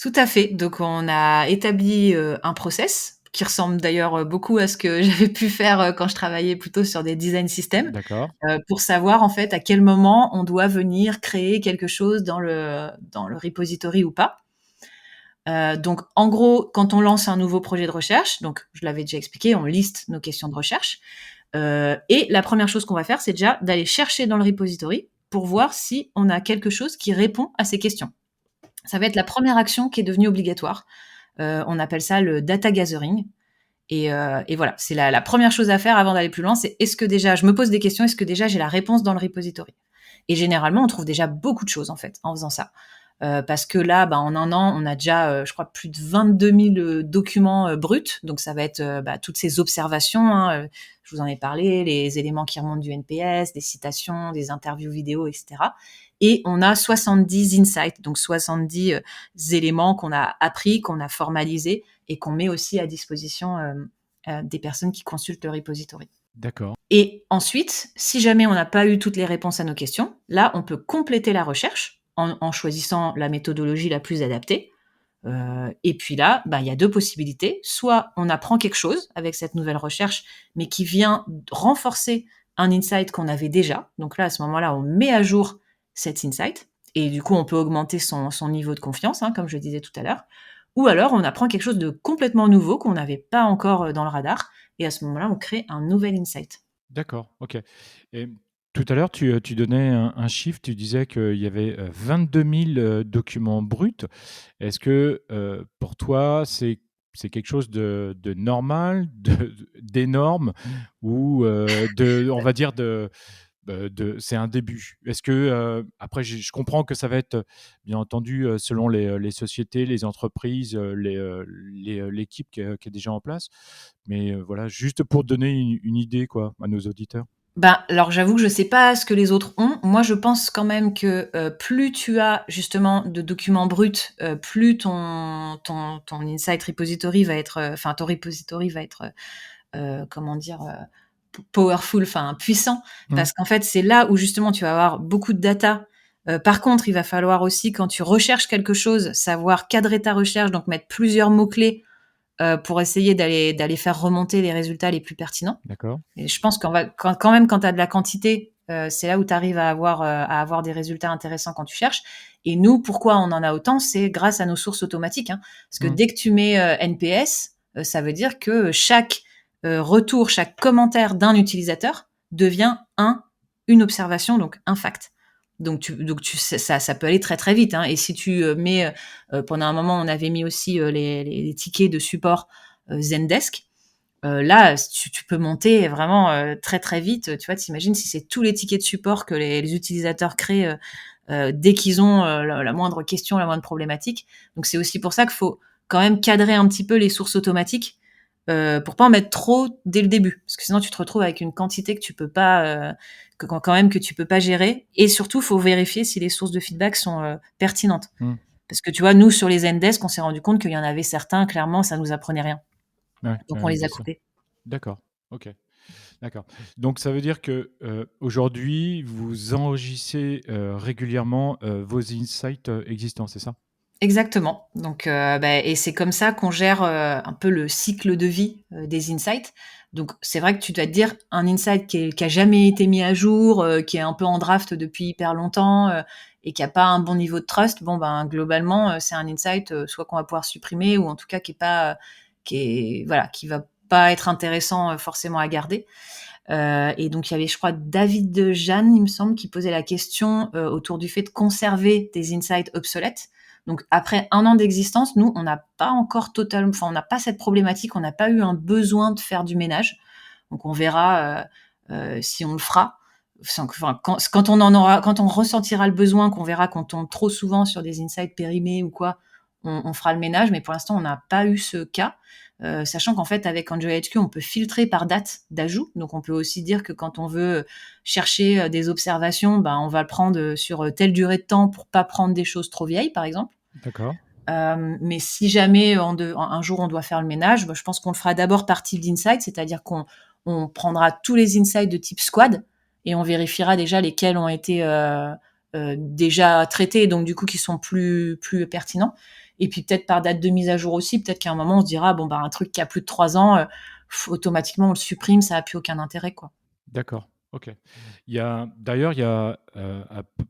B: Tout à fait. Donc on a établi, un process qui ressemble d'ailleurs, beaucoup à ce que j'avais pu faire, quand je travaillais plutôt sur des design systems,
A: D'accord,
B: pour savoir en fait à quel moment on doit venir créer quelque chose dans le repository ou pas. Donc en gros, quand on lance un nouveau projet de recherche, donc je l'avais déjà expliqué, on liste nos questions de recherche, et la première chose qu'on va faire, c'est déjà d'aller chercher dans le repository pour voir si on a quelque chose qui répond à ces questions. Ça va être la première action qui est devenue obligatoire. On appelle ça le data gathering. Et voilà, c'est la première chose à faire avant d'aller plus loin, c'est est-ce que déjà, je me pose des questions, est-ce que déjà j'ai la réponse dans le repository? Et généralement, on trouve déjà beaucoup de choses en fait en faisant ça. Parce que là, bah, en un an, on a déjà, je crois, plus de 22 000 documents bruts. Donc ça va être bah, toutes ces observations, hein, je vous en ai parlé, les éléments qui remontent du NPS, des citations, des interviews vidéo, etc. Et on a 70 insights, donc 70 éléments qu'on a appris, qu'on a formalisés et qu'on met aussi à disposition des personnes qui consultent le repository.
A: d'accord,
B: Et ensuite, si jamais on n'a pas eu toutes les réponses à nos questions, là, on peut compléter la recherche en choisissant la méthodologie la plus adaptée. Et puis là, bah, il y a 2 possibilités. Soit on apprend quelque chose avec cette nouvelle recherche, mais qui vient renforcer un insight qu'on avait déjà. Donc là, à ce moment-là, on met à jour cet insight et du coup, on peut augmenter son niveau de confiance, hein, comme je le disais tout à l'heure. Ou alors, on apprend quelque chose de complètement nouveau qu'on n'avait pas encore dans le radar et à ce moment-là, on crée un nouvel insight.
A: d'accord, OK et tout à l'heure, tu donnais un chiffre, tu disais qu'il y avait, 22 000, documents bruts. Est-ce que, pour toi, c'est quelque chose de normal, d'énorme ou, on va dire c'est un début? Est-ce que, après je comprends que ça va être, bien entendu, selon les sociétés, les entreprises, l'équipe qui est déjà en place, mais, voilà, juste pour donner une idée quoi, à nos auditeurs.
B: Ben, alors j'avoue que je sais pas ce que les autres ont. Moi, je pense quand même que, plus tu as justement de documents bruts, plus ton insight repository va être, enfin ton repository va être, comment dire? Powerful, enfin puissant.
A: Mmh,
B: Parce qu'en fait, c'est là où justement tu vas avoir beaucoup de data. Par contre, il va falloir aussi quand tu recherches quelque chose, savoir cadrer ta recherche, donc mettre plusieurs mots-clés, pour essayer d'aller faire remonter les résultats les plus pertinents.
A: d'accord.
B: Et je pense quand même quand tu as de la quantité, c'est là où tu arrives à avoir des résultats intéressants quand tu cherches. Et nous, pourquoi on en a autant? C'est grâce à nos sources automatiques, hein. Parce que
A: Mmh,
B: dès que tu mets, NPS, ça veut dire que chaque, retour, chaque commentaire d'un utilisateur devient un une observation, donc un fact. Ça peut aller très très vite. Hein. Et si tu mets, pendant un moment, on avait mis aussi les tickets de support Zendesk. Là, tu peux monter vraiment très très vite. Tu vois, t'imagines si c'est tous les tickets de support que les utilisateurs créent dès qu'ils ont la moindre question, la moindre problématique. Donc c'est aussi pour ça qu'il faut quand même cadrer un petit peu les sources automatiques pour pas en mettre trop dès le début, parce que sinon tu te retrouves avec une quantité que tu peux pas, que tu peux pas gérer. Et surtout, faut vérifier si les sources de feedback sont pertinentes.
A: Mmh.
B: Parce que tu vois, nous sur les Zendesk, on s'est rendu compte qu'il y en avait certains, clairement, ça nous apprenait rien.
A: Ouais,
B: Donc on
A: ouais,
B: les
A: bien
B: a
A: sûr.
B: coupés.
A: D'accord. OK. D'accord. Donc ça veut dire que, aujourd'hui, vous enregistrez, régulièrement, vos insights, existants, c'est ça?
B: Exactement. Donc, et c'est comme ça qu'on gère, un peu le cycle de vie, des insights. Donc c'est vrai que tu dois te dire un insight qui a jamais été mis à jour, qui est un peu en draft depuis hyper longtemps, et qui a pas un bon niveau de trust. Bon, ben, globalement, c'est un insight, soit qu'on va pouvoir supprimer ou en tout cas qui va pas être intéressant, forcément à garder. Et donc il y avait, je crois, David de Jeanne, il me semble, qui posait la question autour du fait de conserver des insights obsolètes. Donc après 1 an d'existence, nous, on n'a pas encore totalement, enfin, on n'a pas cette problématique, on n'a pas eu un besoin de faire du ménage. Donc on verra si on le fera. Enfin, quand on ressentira le besoin, qu'on verra qu'on tombe trop souvent sur des insights périmés ou quoi, on fera le ménage. Mais pour l'instant, on n'a pas eu ce cas. Sachant qu'en fait, avec Android HQ, on peut filtrer par date d'ajout. Donc, on peut aussi dire que quand on veut chercher des observations, ben, on va le prendre sur telle durée de temps pour pas prendre des choses trop vieilles, par exemple.
A: D'accord.
B: Mais si jamais un jour on doit faire le ménage, ben, je pense qu'on le fera d'abord par type d'insight, c'est-à-dire qu'on prendra tous les insights de type squad et on vérifiera déjà lesquels ont été déjà traités, donc du coup qui sont plus pertinents. Et puis peut-être par date de mise à jour aussi, peut-être qu'à un moment on se dira bon bah un truc qui a plus de 3 ans, automatiquement on le supprime, ça a plus aucun intérêt quoi.
A: D'accord. OK. Il y a,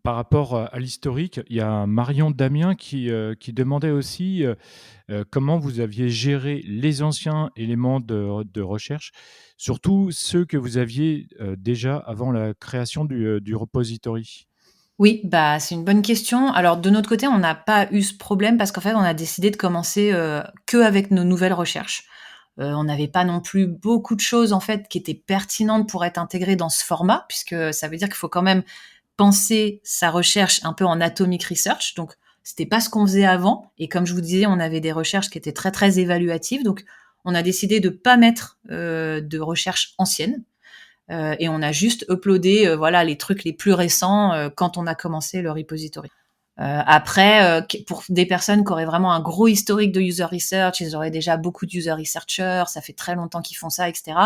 A: par rapport à l'historique, il y a Marion Damien qui demandait aussi, comment vous aviez géré les anciens éléments de recherche, surtout ceux que vous aviez, déjà avant la création du repository?
B: Oui, bah, c'est une bonne question. Alors de notre côté, on n'a pas eu ce problème parce qu'en fait, on a décidé de commencer, qu'avec nos nouvelles recherches. On n'avait pas non plus beaucoup de choses en fait qui étaient pertinentes pour être intégrées dans ce format, puisque ça veut dire qu'il faut quand même penser sa recherche un peu en atomic research. Donc c'était pas ce qu'on faisait avant. Et comme je vous disais, on avait des recherches qui étaient très très évaluatives. Donc on a décidé de pas mettre de recherche ancienne. Et on a juste uploadé voilà les trucs les plus récents quand on a commencé le repository. Après, pour des personnes qui auraient vraiment un gros historique de user research, ils auraient déjà beaucoup de user researchers, ça fait très longtemps qu'ils font ça, etc.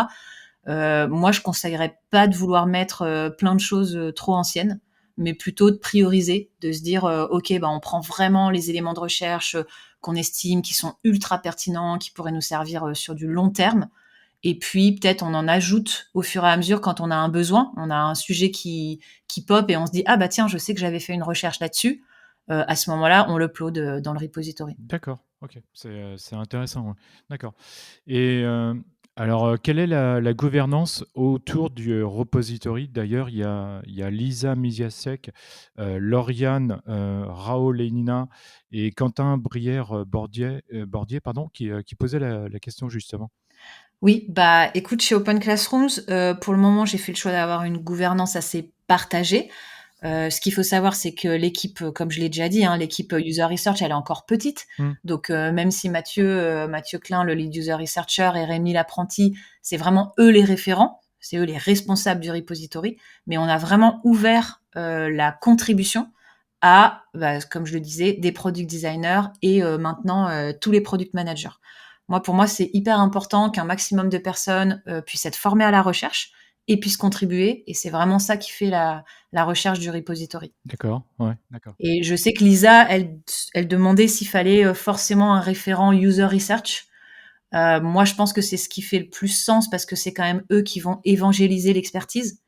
B: Moi, je conseillerais pas de vouloir mettre plein de choses trop anciennes, mais plutôt de prioriser, de se dire ok, bah on prend vraiment les éléments de recherche qu'on estime qui sont ultra pertinents, qui pourraient nous servir sur du long terme. Et puis peut-être on en ajoute au fur et à mesure quand on a un besoin. On a un sujet qui pop et on se dit ah bah tiens, je sais que j'avais fait une recherche là-dessus. À ce moment-là, on l'upload dans le repository.
A: D'accord, OK. C'est intéressant, ouais. D'accord. Et alors, quelle est la gouvernance autour du, repository? D'ailleurs, il y a Lisa Misiasek, Lauriane, Raolenina et Quentin Brière, Bordier, pardon, qui posaient la question justement.
B: Oui, bah écoute, chez Open Classrooms, pour le moment, j'ai fait le choix d'avoir une gouvernance assez partagée. Ce qu'il faut savoir, c'est que l'équipe, comme je l'ai déjà dit, hein, l'équipe user research, elle est encore petite.
A: Mmh.
B: Donc, même si Mathieu Klein, le lead user researcher, et Rémi l'apprenti, c'est vraiment eux les référents, c'est eux les responsables du repository. Mais on a vraiment ouvert la contribution à, bah, comme je le disais, des product designers et maintenant tous les product managers. Pour moi, c'est hyper important qu'un maximum de personnes puissent être formées à la recherche et puissent contribuer. Et c'est vraiment ça qui fait la recherche du repository.
A: D'accord, ouais, d'accord.
B: Et je sais que Lisa, elle demandait s'il fallait forcément un référent user research. Moi, je pense que c'est ce qui fait le plus sens parce que c'est quand même eux qui vont évangéliser l'expertise.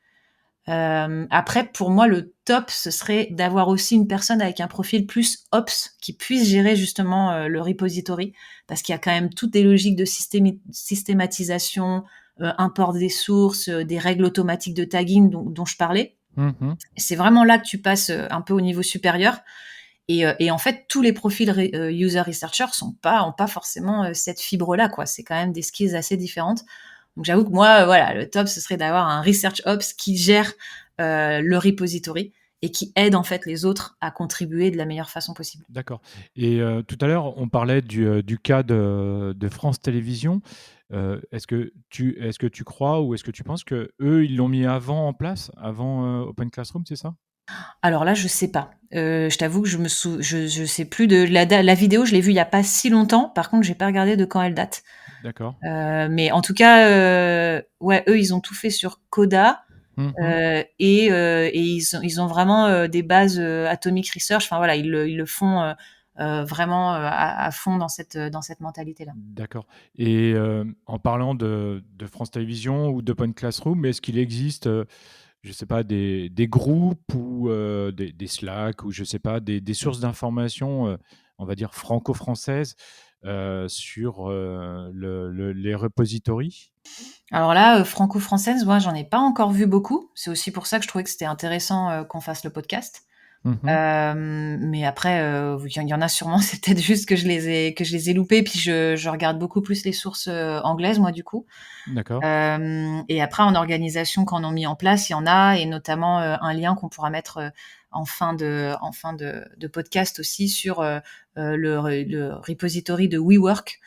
B: Après, pour moi, le top, ce serait d'avoir aussi une personne avec un profil plus ops qui puisse gérer justement le repository, parce qu'il y a quand même toutes des logiques de systématisation, import des sources, des règles automatiques de tagging dont je parlais.
A: Mhm.
B: C'est vraiment là que tu passes un peu au niveau supérieur. Et en fait, tous les profils user researcher ont pas forcément cette fibre-là, quoi. C'est quand même des skills assez différentes. Donc j'avoue que moi, voilà, le top, ce serait d'avoir un research ops qui gère le repository et qui aide en fait les autres à contribuer de la meilleure façon possible.
A: D'accord. Et tout à l'heure, on parlait du cas de France Télévisions. Est-ce que tu crois ou est-ce que tu penses que eux, ils l'ont mis avant en place, avant Open Classroom, c'est ça?
B: Alors là, je sais pas. Je t'avoue que je sais plus de la vidéo. Je l'ai vue il y a pas si longtemps. Par contre, j'ai pas regardé de quand elle date.
A: D'accord.
B: Mais en tout cas, ouais, eux, ils ont tout fait sur Coda.
A: Mhm.
B: Et ils ont vraiment des bases Atomic Research. Enfin voilà, ils le font vraiment à fond dans cette mentalité-là.
A: D'accord. Et en parlant de France Télévisions ou d'Open Classroom, est-ce qu'il existe, je ne sais pas, des groupes ou des Slack ou je ne sais pas, des sources d'informations, on va dire franco-françaises, sur les repositories?
B: Alors là, franco-française, moi, j'en ai pas encore vu beaucoup. C'est aussi pour ça que je trouvais que c'était intéressant qu'on fasse le podcast.
A: Mhm.
B: Mais après, il y en a sûrement, c'est peut-être juste que je les ai loupés. Puis je regarde beaucoup plus les sources anglaises, moi, du coup.
A: D'accord.
B: Et après, en organisation, quand on a mis en place, il y en a, et notamment un lien qu'on pourra mettre en fin de podcast aussi sur le repository de WeWork.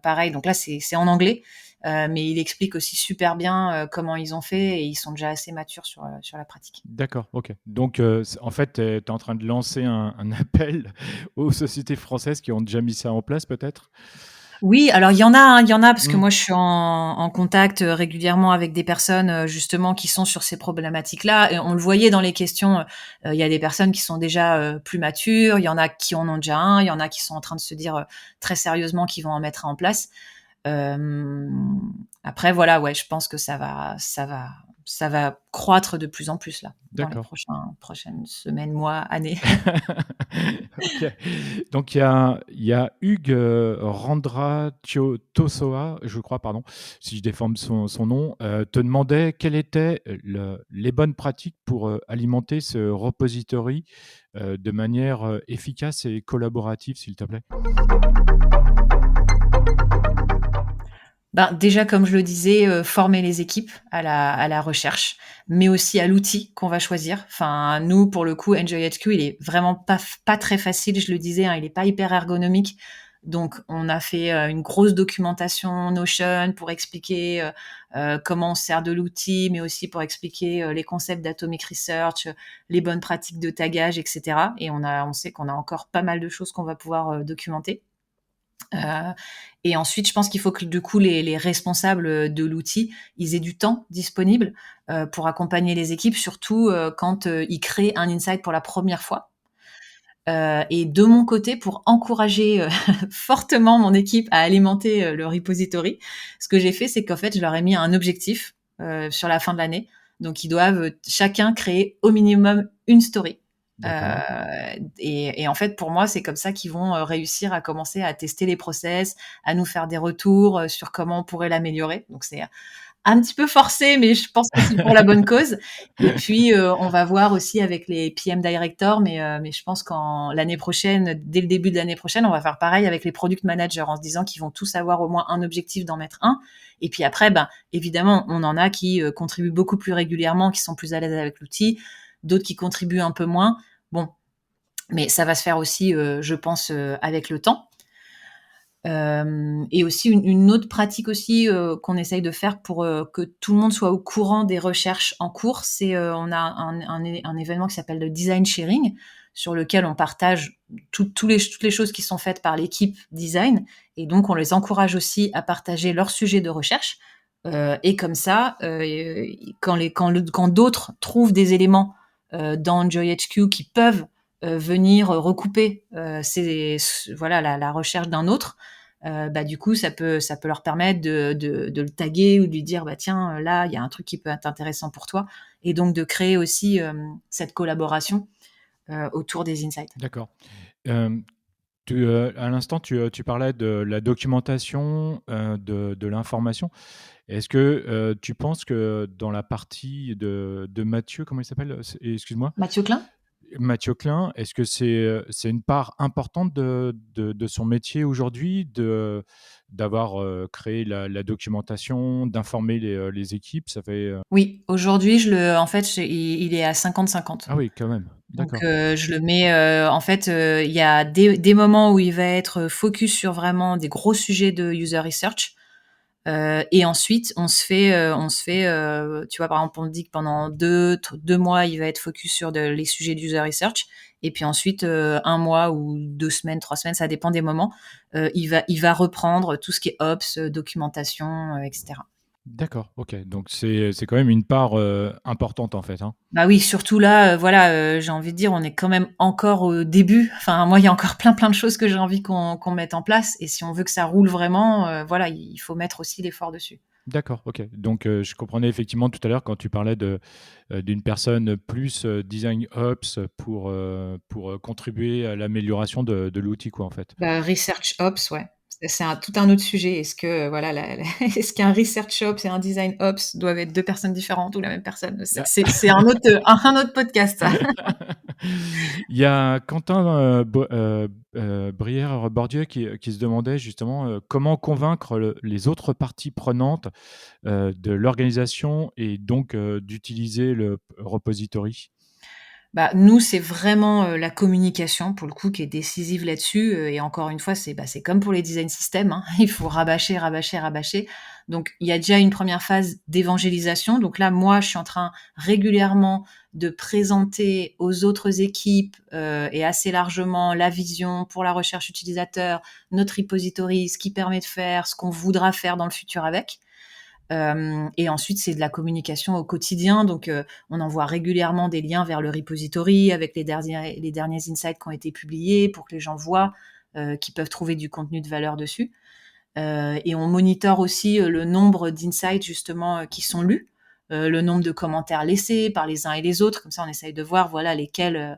B: Pareil, donc là, c'est en anglais, mais il explique aussi super bien comment ils ont fait, et ils sont déjà assez matures sur la pratique.
A: D'accord, ok. Donc, en fait, tu es en train de lancer un appel aux sociétés françaises qui ont déjà mis ça en place, peut-être?
B: Oui, alors il y en a, hein, il y en a parce que
A: Mm.
B: moi je suis en contact régulièrement avec des personnes justement qui sont sur ces problématiques-là. Et on le voyait dans les questions. Il y a des personnes qui sont déjà plus matures, il y en a qui en ont déjà un, il y en a qui sont en train de se dire très sérieusement qu'ils vont en mettre en place. Euh, Après voilà, ouais, je pense que ça va croître de plus en plus là dans les
A: D'accord.
B: prochaines semaines, mois, années.
A: Ok. Donc, il y a Hugues Tosoa, je crois, pardon, si je déforme son nom, te demandait quelles étaient les bonnes pratiques pour alimenter ce repository de manière efficace et collaborative, s'il te plaît.
B: Ben, déjà, comme je le disais, former les équipes à la recherche, mais aussi à l'outil qu'on va choisir. Enfin, nous, pour le coup, Enjoy HQ, il est vraiment pas très facile, je le disais, hein, il est pas hyper ergonomique. Donc, on a fait une grosse documentation Notion pour expliquer comment on sert de l'outil, mais aussi pour expliquer les concepts d'Atomic Research, les bonnes pratiques de tagage, etc. Et on sait qu'on a encore pas mal de choses qu'on va pouvoir documenter. Heu et ensuite, je pense qu'il faut que, du coup, les responsables de l'outil, ils aient du temps disponible, pour accompagner les équipes, surtout, quand, ils créent un insight pour la première fois. Et de mon côté, pour encourager, fortement mon équipe à alimenter, le repository, ce que j'ai fait, c'est qu'en fait, je leur ai mis un objectif, sur la fin de l'année. Donc ils doivent, chacun créer au minimum une story.
A: D'accord.
B: Et en fait, pour moi, c'est comme ça qu'ils vont réussir à commencer à tester les process, à nous faire des retours sur comment on pourrait l'améliorer. Donc c'est un petit peu forcé, mais je pense que c'est pour la bonne cause. Et puis, on va voir aussi avec les PM directors, mais je pense qu'en l'année prochaine, dès le début de l'année prochaine, on va faire pareil avec les product managers, en se disant qu'ils vont tous avoir au moins un objectif, d'en mettre un. Et puis après, ben, évidemment, on en a qui contribuent beaucoup plus régulièrement, qui sont plus à l'aise avec l'outil, d'autres qui contribuent un peu moins. Bon, mais ça va se faire aussi, je pense, avec le temps. Et aussi une autre pratique aussi qu'on essaye de faire pour que tout le monde soit au courant des recherches en cours, c'est on a un événement qui s'appelle le design sharing, sur lequel on partage toutes les choses qui sont faites par l'équipe design, et donc on les encourage aussi à partager leurs sujets de recherche. Et comme ça, quand d'autres trouvent des éléments dans JoyHQ qui peuvent venir recouper voilà, la recherche d'un autre, bah, du coup, ça peut leur permettre de le taguer ou de lui dire, bah, tiens, là, il y a un truc qui peut être intéressant pour toi. Et donc, de créer aussi cette collaboration autour des insights.
A: D'accord. Euh, À l'instant, tu parlais de la documentation, de l'information. Est-ce que tu penses que dans la partie de Mathieu, comment il s'appelle? Excuse-moi,
B: Mathieu Klein?
A: Mathieu Klein, est-ce que c'est une part importante de son métier aujourd'hui d'avoir créé la documentation, d'informer les équipes? Ça fait.
B: Oui, aujourd'hui, en fait, il est à 50-50.
A: Ah oui, quand même.
B: Donc,
A: D'accord.
B: je le mets, en fait, il y a des moments où il va être focus sur vraiment des gros sujets de user research. Et ensuite, tu vois, par exemple, on dit que pendant 2 mois, il va être focus sur les sujets d'user research. Et puis ensuite, 1 mois ou 2 semaines, 3 semaines, ça dépend des moments. Il va reprendre tout ce qui est ops, documentation, etc.
A: D'accord, OK. Donc c'est quand même une part, importante en fait, hein?
B: Bah oui, surtout là, voilà, j'ai envie de dire, on est quand même encore au début. Enfin, moi, il y a encore plein de choses que j'ai envie qu'on mette en place. Et si on veut que ça roule vraiment, voilà, il faut mettre aussi l'effort dessus.
A: D'accord, OK. Donc je comprenais effectivement tout à l'heure quand tu parlais d'une personne plus, design ops pour contribuer à l'amélioration de l'outil quoi, en fait.
B: Bah, research ops, ouais. C'est tout un autre sujet. Est-ce que voilà, est-ce qu'un research ops et un design ops doivent être 2 personnes différentes ou la même personne? C'est un autre podcast, ça.
A: Il y a Quentin, Brière-Bordieu qui se demandait justement, comment convaincre les autres parties prenantes, de l'organisation et donc d'utiliser le repository?
B: Bah, nous, c'est vraiment, la communication pour le coup qui est décisive là-dessus, et encore une fois, c'est comme pour les design systems, hein. Il faut rabâcher, rabâcher, rabâcher. Donc il y a déjà une première phase d'évangélisation. Donc là, moi, je suis en train régulièrement de présenter aux autres équipes, et assez largement la vision pour la recherche utilisateur, notre repository, ce qu'il permet de faire, ce qu'on voudra faire dans le futur avec. Et ensuite, c'est de la communication au quotidien. Donc, on envoie régulièrement des liens vers le repository avec les derniers insights qui ont été publiés pour que les gens voient qu'ils peuvent trouver du contenu de valeur dessus. Et on monitore aussi le nombre d'insights justement qui sont lus, le nombre de commentaires laissés par les uns et les autres. Comme ça, on essaye de voir voilà lesquels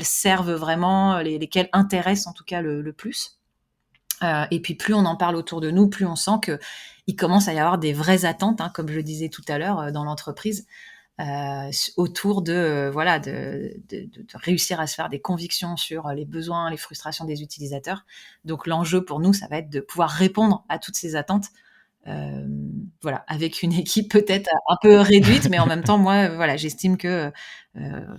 B: servent vraiment, lesquels intéressent en tout cas le plus. Et puis plus on en parle autour de nous, plus on sent que il commence à y avoir des vraies attentes, hein, comme je le disais tout à l'heure, dans l'entreprise, autour de voilà de réussir à se faire des convictions sur les besoins, les frustrations des utilisateurs. Donc l'enjeu pour nous, ça va être de pouvoir répondre à toutes ces attentes, voilà, avec une équipe peut-être un peu réduite, mais en même temps, moi, voilà, j'estime que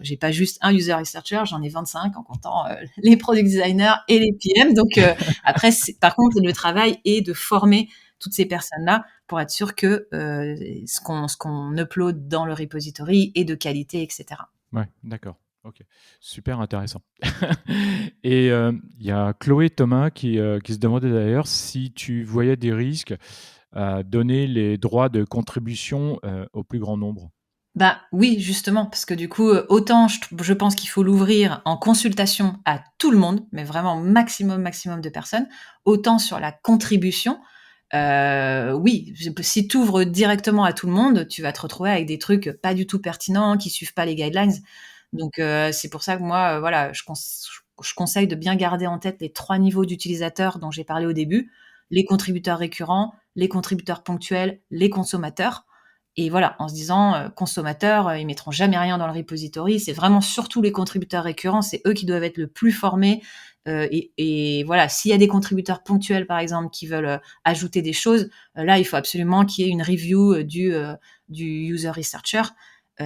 B: j'ai pas juste un user researcher, j'en ai 25 en comptant les product designers et les PM. Donc après, par contre, le travail est de former toutes ces personnes-là pour être sûr que ce qu'on upload dans le repository est de qualité, etc.
A: Ouais, d'accord. OK. Super intéressant. Et il y a Chloé Thomas qui se demandait d'ailleurs si tu voyais des risques à donner les droits de contribution, au plus grand nombre?
B: Bah oui, justement, parce que du coup, autant je pense qu'il faut l'ouvrir en consultation à tout le monde, mais vraiment maximum, maximum de personnes. Autant sur la contribution, oui, si tu ouvres directement à tout le monde, tu vas te retrouver avec des trucs pas du tout pertinents, qui suivent pas les guidelines. Donc c'est pour ça que moi, voilà, je conseille de bien garder en tête les 3 niveaux d'utilisateurs dont j'ai parlé au début: les contributeurs récurrents, les contributeurs ponctuels, les consommateurs. Et voilà, en se disant, consommateurs, ils mettront jamais rien dans le repository. C'est vraiment surtout les contributeurs récurrents, c'est eux qui doivent être le plus formés. Et voilà, s'il y a des contributeurs ponctuels, par exemple, qui veulent ajouter des choses, là, il faut absolument qu'il y ait une review du user researcher,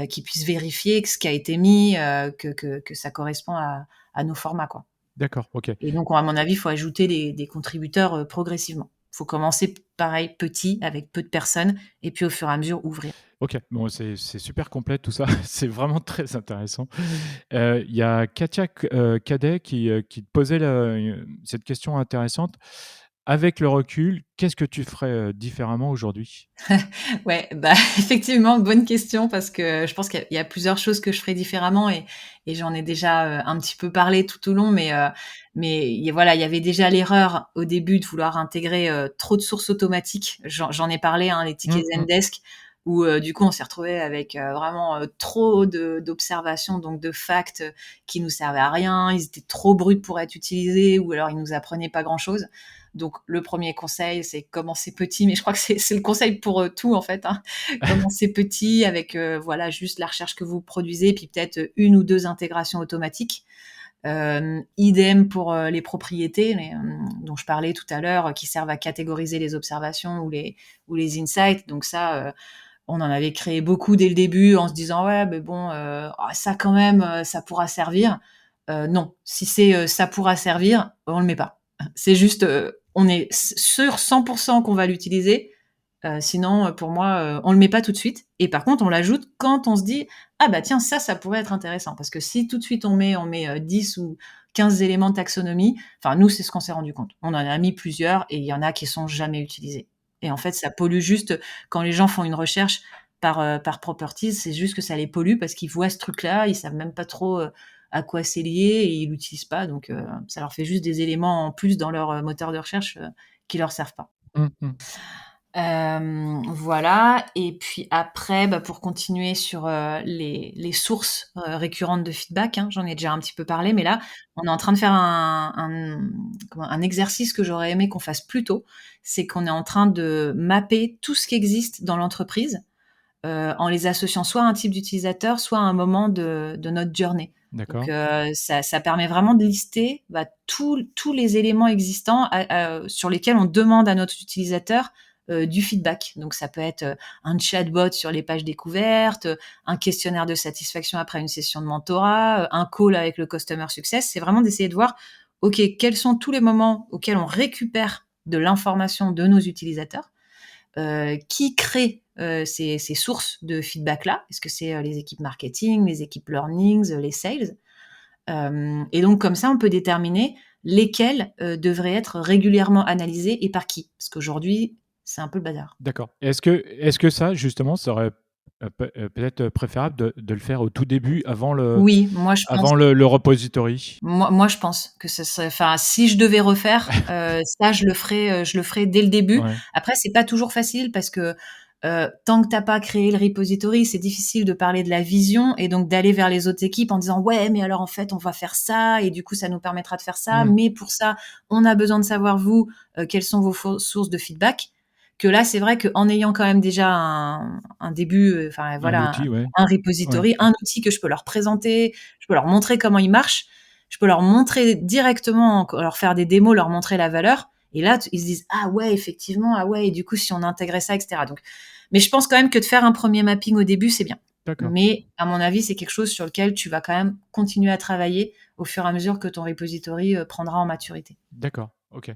B: qui puisse vérifier que ce qui a été mis, que ça correspond à nos formats, quoi.
A: D'accord, OK.
B: Et donc, à mon avis, il faut ajouter des contributeurs progressivement. Il faut commencer pareil, petit, avec peu de personnes, et puis au fur et à mesure ouvrir.
A: OK, bon, c'est super complet tout ça, c'est vraiment très intéressant. Il y a Katia Cadet qui te posait cette question intéressante. Avec le recul, qu'est-ce que tu ferais, différemment aujourd'hui?
B: Ouais, bah, effectivement, bonne question parce que je pense qu'il y a plusieurs choses que je ferais différemment, et j'en ai déjà, un petit peu parlé tout au long, mais voilà, il y avait déjà l'erreur au début de vouloir intégrer, trop de sources automatiques. J'en ai parlé, hein, les tickets
A: Mmh mh.
B: Zendesk où du coup on s'est retrouvé avec vraiment trop d'observations, donc de facts qui nous servaient à rien, ils étaient trop bruts pour être utilisés, ou alors ils nous apprenaient pas grand-chose. Donc le premier conseil, c'est commencer petit, mais je crois que c'est le conseil pour tout en fait, hein. Commencer petit avec voilà, juste la recherche que vous produisez, puis peut-être une ou deux intégrations automatiques. Idem pour les propriétés dont je parlais tout à l'heure, qui servent à catégoriser les observations ou les insights. Donc ça, on en avait créé beaucoup dès le début en se disant ouais, mais bon, ça quand même, ça pourra servir. Non, si c'est ça pourra servir, on le met pas. C'est juste, on est sûr 100% qu'on va l'utiliser. Sinon, pour moi, on le met pas tout de suite. Et par contre, on l'ajoute quand on se dit ah bah tiens, ça pourrait être intéressant. Parce que si tout de suite on met 10 ou 15 éléments de taxonomie, enfin nous, c'est ce qu'on s'est rendu compte. On en a mis plusieurs et il y en a qui sont jamais utilisés. Et en fait, ça pollue juste quand les gens font une recherche par properties, c'est juste que ça les pollue parce qu'ils voient ce truc-là, ils savent même pas trop à quoi c'est lié et ils l'utilisent pas. Donc ça leur fait juste des éléments en plus dans leur moteur de recherche qui leur servent pas.
A: Mhm.
B: Voilà. Et puis après, pour continuer sur les sources récurrentes de feedback, hein, j'en ai déjà un petit peu parlé, mais là, on est en train de faire un exercice que j'aurais aimé qu'on fasse plus tôt. C'est qu'on est en train de mapper tout ce qui existe dans l'entreprise en les associant soit à un type d'utilisateur, soit à un moment de notre journée.
A: D'accord.
B: Donc ça permet vraiment de lister tous les éléments existants sur lesquels on demande à notre utilisateur du feedback. Donc ça peut être un chatbot sur les pages découvertes, un questionnaire de satisfaction après une session de mentorat, un call avec le customer success. C'est vraiment d'essayer de voir, OK, quels sont tous les moments auxquels on récupère de l'information de nos utilisateurs, qui crée ces sources de feedback-là. Est-ce que c'est les équipes marketing, les équipes learnings, les sales? Et donc comme ça, on peut déterminer lesquels devraient être régulièrement analysés et par qui. Parce qu'aujourd'hui, c'est un peu le bazar.
A: D'accord. Est-ce que ça, justement, serait peut-être préférable de le faire au tout début, avant le,
B: Oui, moi je pense.
A: avant le, le repository?
B: Moi, je pense que ce serait, enfin, si je devais refaire, ça, je le ferais dès le début.
A: Ouais.
B: Après, c'est pas toujours facile parce que tant que t'as pas créé le repository, c'est difficile de parler de la vision et donc d'aller vers les autres équipes en disant ouais, mais alors en fait, on va faire ça et du coup, ça nous permettra de faire ça.
A: Mm.
B: Mais pour ça, on a besoin de savoir vous quelles sont vos sources de feedback. Que là, c'est vrai qu'en ayant quand même déjà un début, enfin
A: Un
B: voilà,
A: outil, ouais.
B: un
A: Ouais.
B: repository, un outil que je peux leur présenter, je peux leur montrer comment il marche, je peux leur montrer directement, leur faire des démos, leur montrer la valeur. Et là, ils se disent ah ouais, effectivement, ah ouais. Et du coup, si on intégrait ça, etc. Donc, mais je pense quand même que de faire un premier mapping au début, c'est bien.
A: D'accord.
B: Mais à mon avis, c'est quelque chose sur lequel tu vas quand même continuer à travailler au fur et à mesure que ton repository prendra en maturité.
A: D'accord. Ok.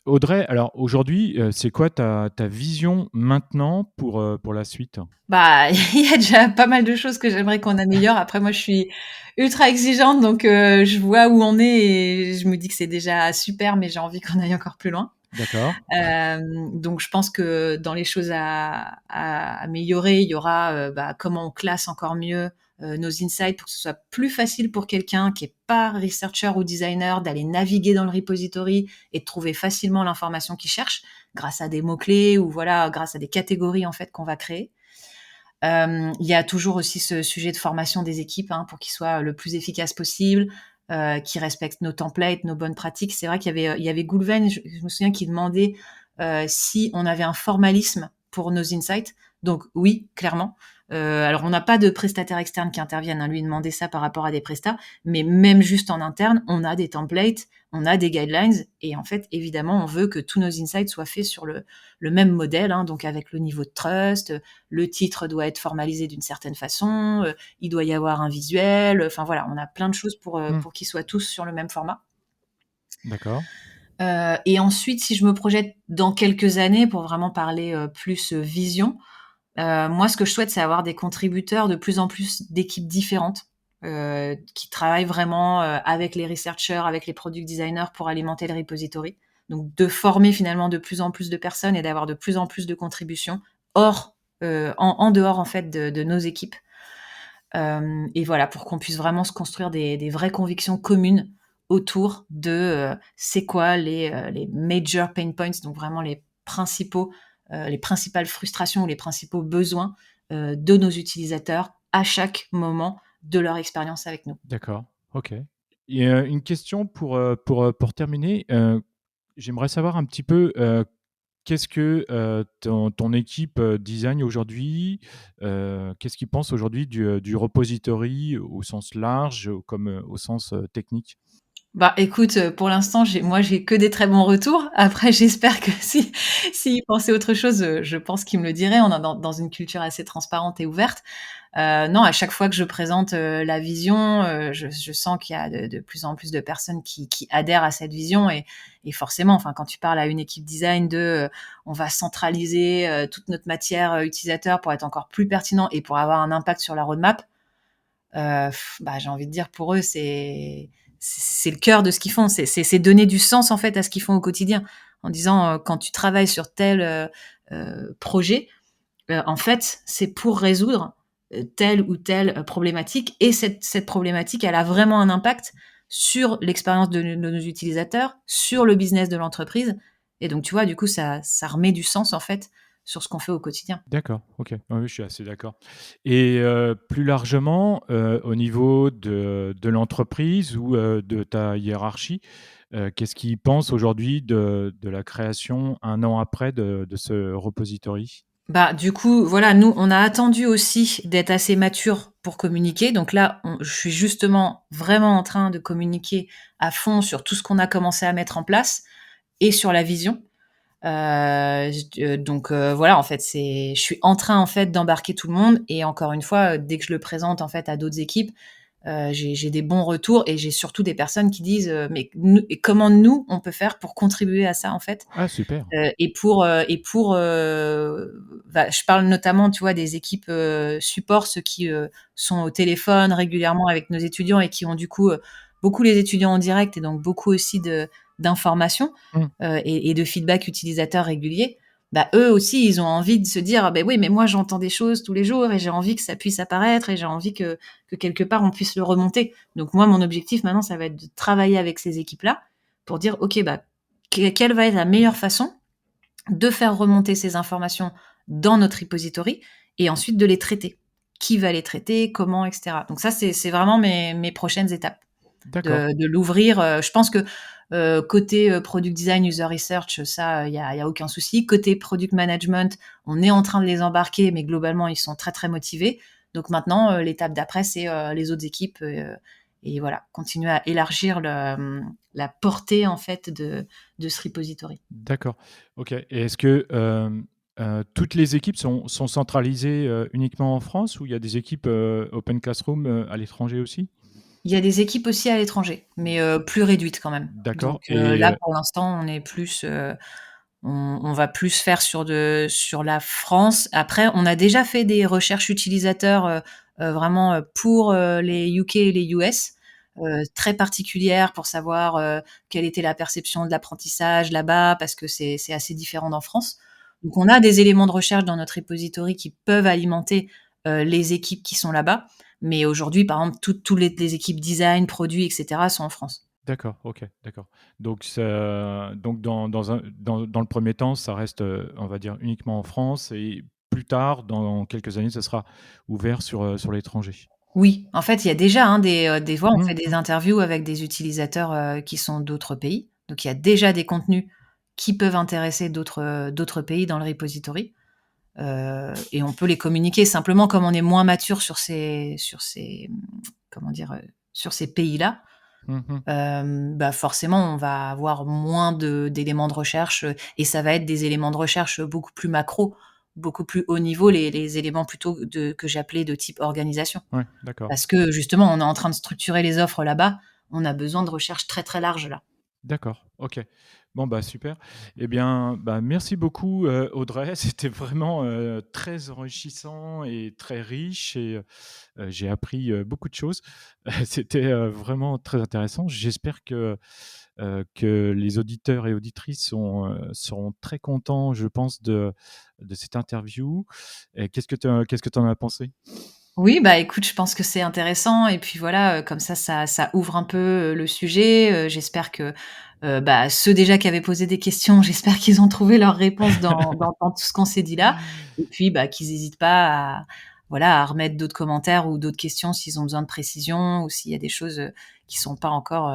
A: Audrey, alors aujourd'hui, c'est quoi ta vision maintenant pour la suite?
B: Bah, il y a déjà pas mal de choses que j'aimerais qu'on améliore. Après, moi, je suis ultra exigeante, donc je vois où on est et je me dis que c'est déjà super, mais j'ai envie qu'on aille encore plus loin.
A: D'accord.
B: Donc je pense que dans les choses à améliorer, il y aura comment on classe encore mieux nos insights pour que ce soit plus facile pour quelqu'un qui est pas researcher ou designer d'aller naviguer dans le repository et de trouver facilement l'information qu'il cherche grâce à des mots-clés ou voilà, grâce à des catégories en fait qu'on va créer. Il y a toujours aussi ce sujet de formation des équipes pour qu'ils soient le plus efficaces possible, qui respectent nos templates, nos bonnes pratiques. C'est vrai il y avait Goulven, je me souviens, qui demandait si on avait un formalisme pour nos insights. Donc oui, clairement. Alors on n'a pas de prestataires externes qui interviennent. Lui, il demandait ça par rapport à des prestats, mais même juste en interne, on a des templates, on a des guidelines, et en fait, évidemment, on veut que tous nos insights soient faits sur le même modèle, donc avec le niveau de trust, le titre doit être formalisé d'une certaine façon, il doit y avoir un visuel, enfin voilà, on a plein de choses
A: Mm.
B: pour qu'ils soient tous sur le même format.
A: D'accord.
B: Et ensuite, si je me projette dans quelques années pour vraiment parler plus vision, moi, ce que je souhaite, c'est avoir des contributeurs de plus en plus d'équipes différentes qui travaillent vraiment avec les researchers, avec les product designers pour alimenter le repository. Donc, de former finalement de plus en plus de personnes et d'avoir de plus en plus de contributions en dehors en fait de nos équipes. Et voilà, pour qu'on puisse vraiment se construire des vraies convictions communes autour de c'est quoi les major pain points, donc vraiment les principaux les principales frustrations ou les principaux besoins de nos utilisateurs à chaque moment de leur expérience avec nous.
A: D'accord, OK. Et une question pour terminer, j'aimerais savoir un petit peu, qu'est-ce que, ton équipe, design aujourd'hui? Qu'est-ce qu'ils pensent aujourd'hui du repository au sens large, comme, au sens, technique?
B: Bah, écoute, pour l'instant, j'ai que des très bons retours. Après, j'espère que si s'ils pensaient autre chose, je pense qu'ils me le diraient. On est dans une culture assez transparente et ouverte. Non, à chaque fois que je présente, la vision, je sens qu'il y a de plus en plus de personnes qui adhèrent à cette vision et forcément, enfin, quand tu parles à une équipe design de, on va centraliser, toute notre matière, utilisateur pour être encore plus pertinent et pour avoir un impact sur la roadmap, bah, j'ai envie de dire pour eux, c'est le cœur de ce qu'ils font. C'est donner du sens, en fait, à ce qu'ils font au quotidien. En disant, quand tu travailles sur tel, projet, en fait, c'est pour résoudre, telle ou telle, problématique et cette problématique, elle a vraiment un impact sur l'expérience de nos utilisateurs, sur le business de l'entreprise et donc tu vois, du coup, ça remet du sens, en fait, sur ce qu'on fait au quotidien.
A: D'accord, OK. Oui, oui, je suis assez d'accord. Et plus largement, au niveau de l'entreprise ou de ta hiérarchie, qu'est-ce qu'ils pensent aujourd'hui de la création, un an après, de ce repository?
B: Bah, du coup, voilà, nous, on a attendu aussi d'être assez mature pour communiquer. Donc là, je suis justement vraiment en train de communiquer à fond sur tout ce qu'on a commencé à mettre en place et sur la vision. Donc voilà, en fait, je suis en train, en fait, d'embarquer tout le monde et encore une fois, dès que je le présente, en fait, à d'autres équipes, j'ai des bons retours et j'ai surtout des personnes qui disent, «Mais nous et comment nous, on peut faire pour contribuer à ça, en fait?»
A: Ah super!
B: Bah, je parle notamment, tu vois, des équipes, support, ceux qui, sont au téléphone régulièrement avec nos étudiants et qui ont du coup, beaucoup les étudiants en direct et donc beaucoup aussi d'informations,
A: Mmh.
B: et de feedback utilisateur régulier. Bah, eux aussi, ils ont envie de se dire: «Ah beh, oui, mais moi j'entends des choses tous les jours et j'ai envie que ça puisse apparaître et j'ai envie que quelque part on puisse le remonter». Donc moi, mon objectif maintenant, ça va être de travailler avec ces équipes-là pour dire: «OK, bah, quelle va être la meilleure façon de faire remonter ces informations dans notre repository et ensuite de les traiter. Qui va les traiter, comment, et cetera. Donc ça, c'est vraiment mes prochaines étapes,
A: D'accord,
B: de l'ouvrir, je pense que, côté, product design, user research, ça, il y a aucun souci. Côté product management, on est en train de les embarquer, mais globalement, ils sont très, très motivés. Donc maintenant, l'étape d'après, c'est, les autres équipes, et voilà, continuer à élargir la portée, en fait, de ce repository.
A: d'accord. OK. Et est-ce que, toutes les équipes sont centralisées, uniquement en France ou il y a des équipes, Open Classroom, à l'étranger aussi?
B: Il y a des équipes aussi à l'étranger, mais plus réduites quand même. Donc
A: D'accord. Et
B: là, pour l'instant, on est plus, on va plus faire sur la France. Après, on a déjà fait des recherches utilisateurs, vraiment, pour, les UK et les US, très particulières pour savoir, quelle était la perception de l'apprentissage là-bas, parce que c'est assez différent d'en France. Donc on a des éléments de recherche dans notre repository qui peuvent alimenter, les équipes qui sont là-bas. Mais aujourd'hui, par exemple, tous les équipes design, produits et cetera sont en France.
A: d'accord, OK, d'accord. Donc dans le premier temps, ça reste, on va dire uniquement en France et plus tard, dans quelques années, ça sera ouvert sur l'étranger.
B: Oui, en fait, il y a déjà, hein, des fois, on
A: Mmh
B: fait des
A: mh.
B: interviews avec des utilisateurs, qui sont d'autres pays. Donc il y a déjà des contenus qui peuvent intéresser d'autres pays dans le repository, et on peut les communiquer. Simplement, comme on est moins mature comment dire? Sur ces pays-là,
A: Mmh.
B: bah, forcément, on va avoir moins d'éléments de recherche, et ça va être des éléments de recherche beaucoup plus macro, beaucoup plus haut niveau, les éléments plutôt que j'appelais de type organisation.
A: Ouais, d'accord.
B: Parce que justement, on est en train de structurer les offres là-bas, on a besoin de recherches très, très larges là.
A: D'accord, OK. Bon, bah, super. Eh bien, bah, merci beaucoup, Audrey. C'était vraiment, très enrichissant et très riche et j'ai appris, beaucoup de choses. C'était, vraiment très intéressant. J'espère que les auditeurs et auditrices seront très contents, je pense, de cette interview. Et qu'est-ce que tu en as pensé?
B: Oui, bah, écoute, je pense que c'est intéressant et puis voilà, comme ça ouvre un peu, le sujet, j'espère que, bah, ceux déjà qui avaient posé des questions, j'espère qu'ils ont trouvé leurs réponses dans tout ce qu'on s'est dit là et puis, bah, qu'ils hésitent pas à remettre d'autres commentaires ou d'autres questions s'ils ont besoin de précision ou s'il y a des choses, qui sont pas encore,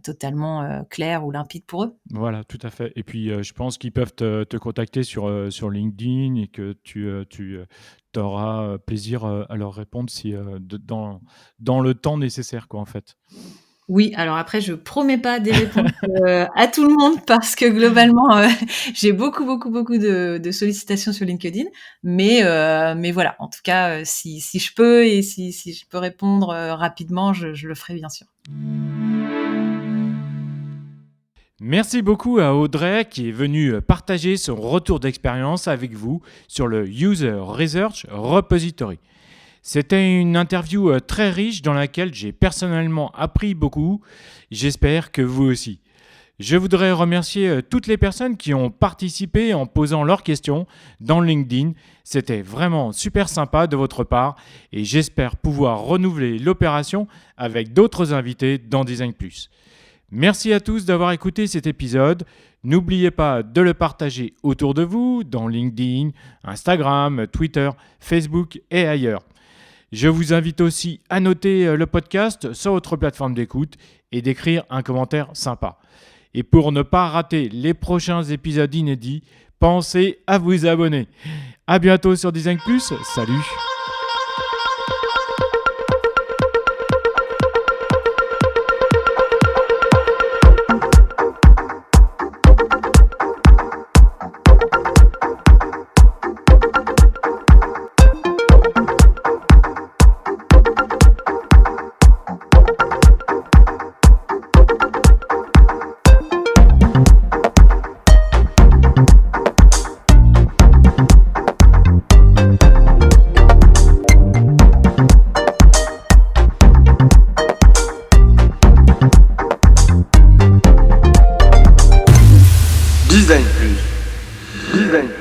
B: totalement, claires ou limpides pour eux.
A: Voilà, tout à fait. Et puis, je pense qu'ils peuvent te contacter sur LinkedIn et que tu auras plaisir à leur répondre si, dans le temps nécessaire, quoi, en fait.
B: Oui, alors après je promets pas des réponses, à tout le monde parce que globalement, j'ai beaucoup de sollicitations sur LinkedIn, mais voilà, en tout cas, si je peux et si je peux répondre, rapidement, je le ferai bien sûr.
A: Merci beaucoup à Audrey qui est venue partager son retour d'expérience avec vous sur le User Research Repository. C'était une interview très riche dans laquelle j'ai personnellement appris beaucoup. J'espère que vous aussi. Je voudrais remercier toutes les personnes qui ont participé en posant leurs questions dans LinkedIn. C'était vraiment super sympa de votre part et j'espère pouvoir renouveler l'opération avec d'autres invités dans Design Plus. Merci à tous d'avoir écouté cet épisode. N'oubliez pas de le partager autour de vous dans LinkedIn, Instagram, Twitter, Facebook et ailleurs. Je vous invite aussi à noter le podcast sur votre plateforme d'écoute et d'écrire un commentaire sympa. Et pour ne pas rater les prochains épisodes inédits, pensez à vous abonner. À bientôt sur Design Plus. Salut!
C: Design Plus.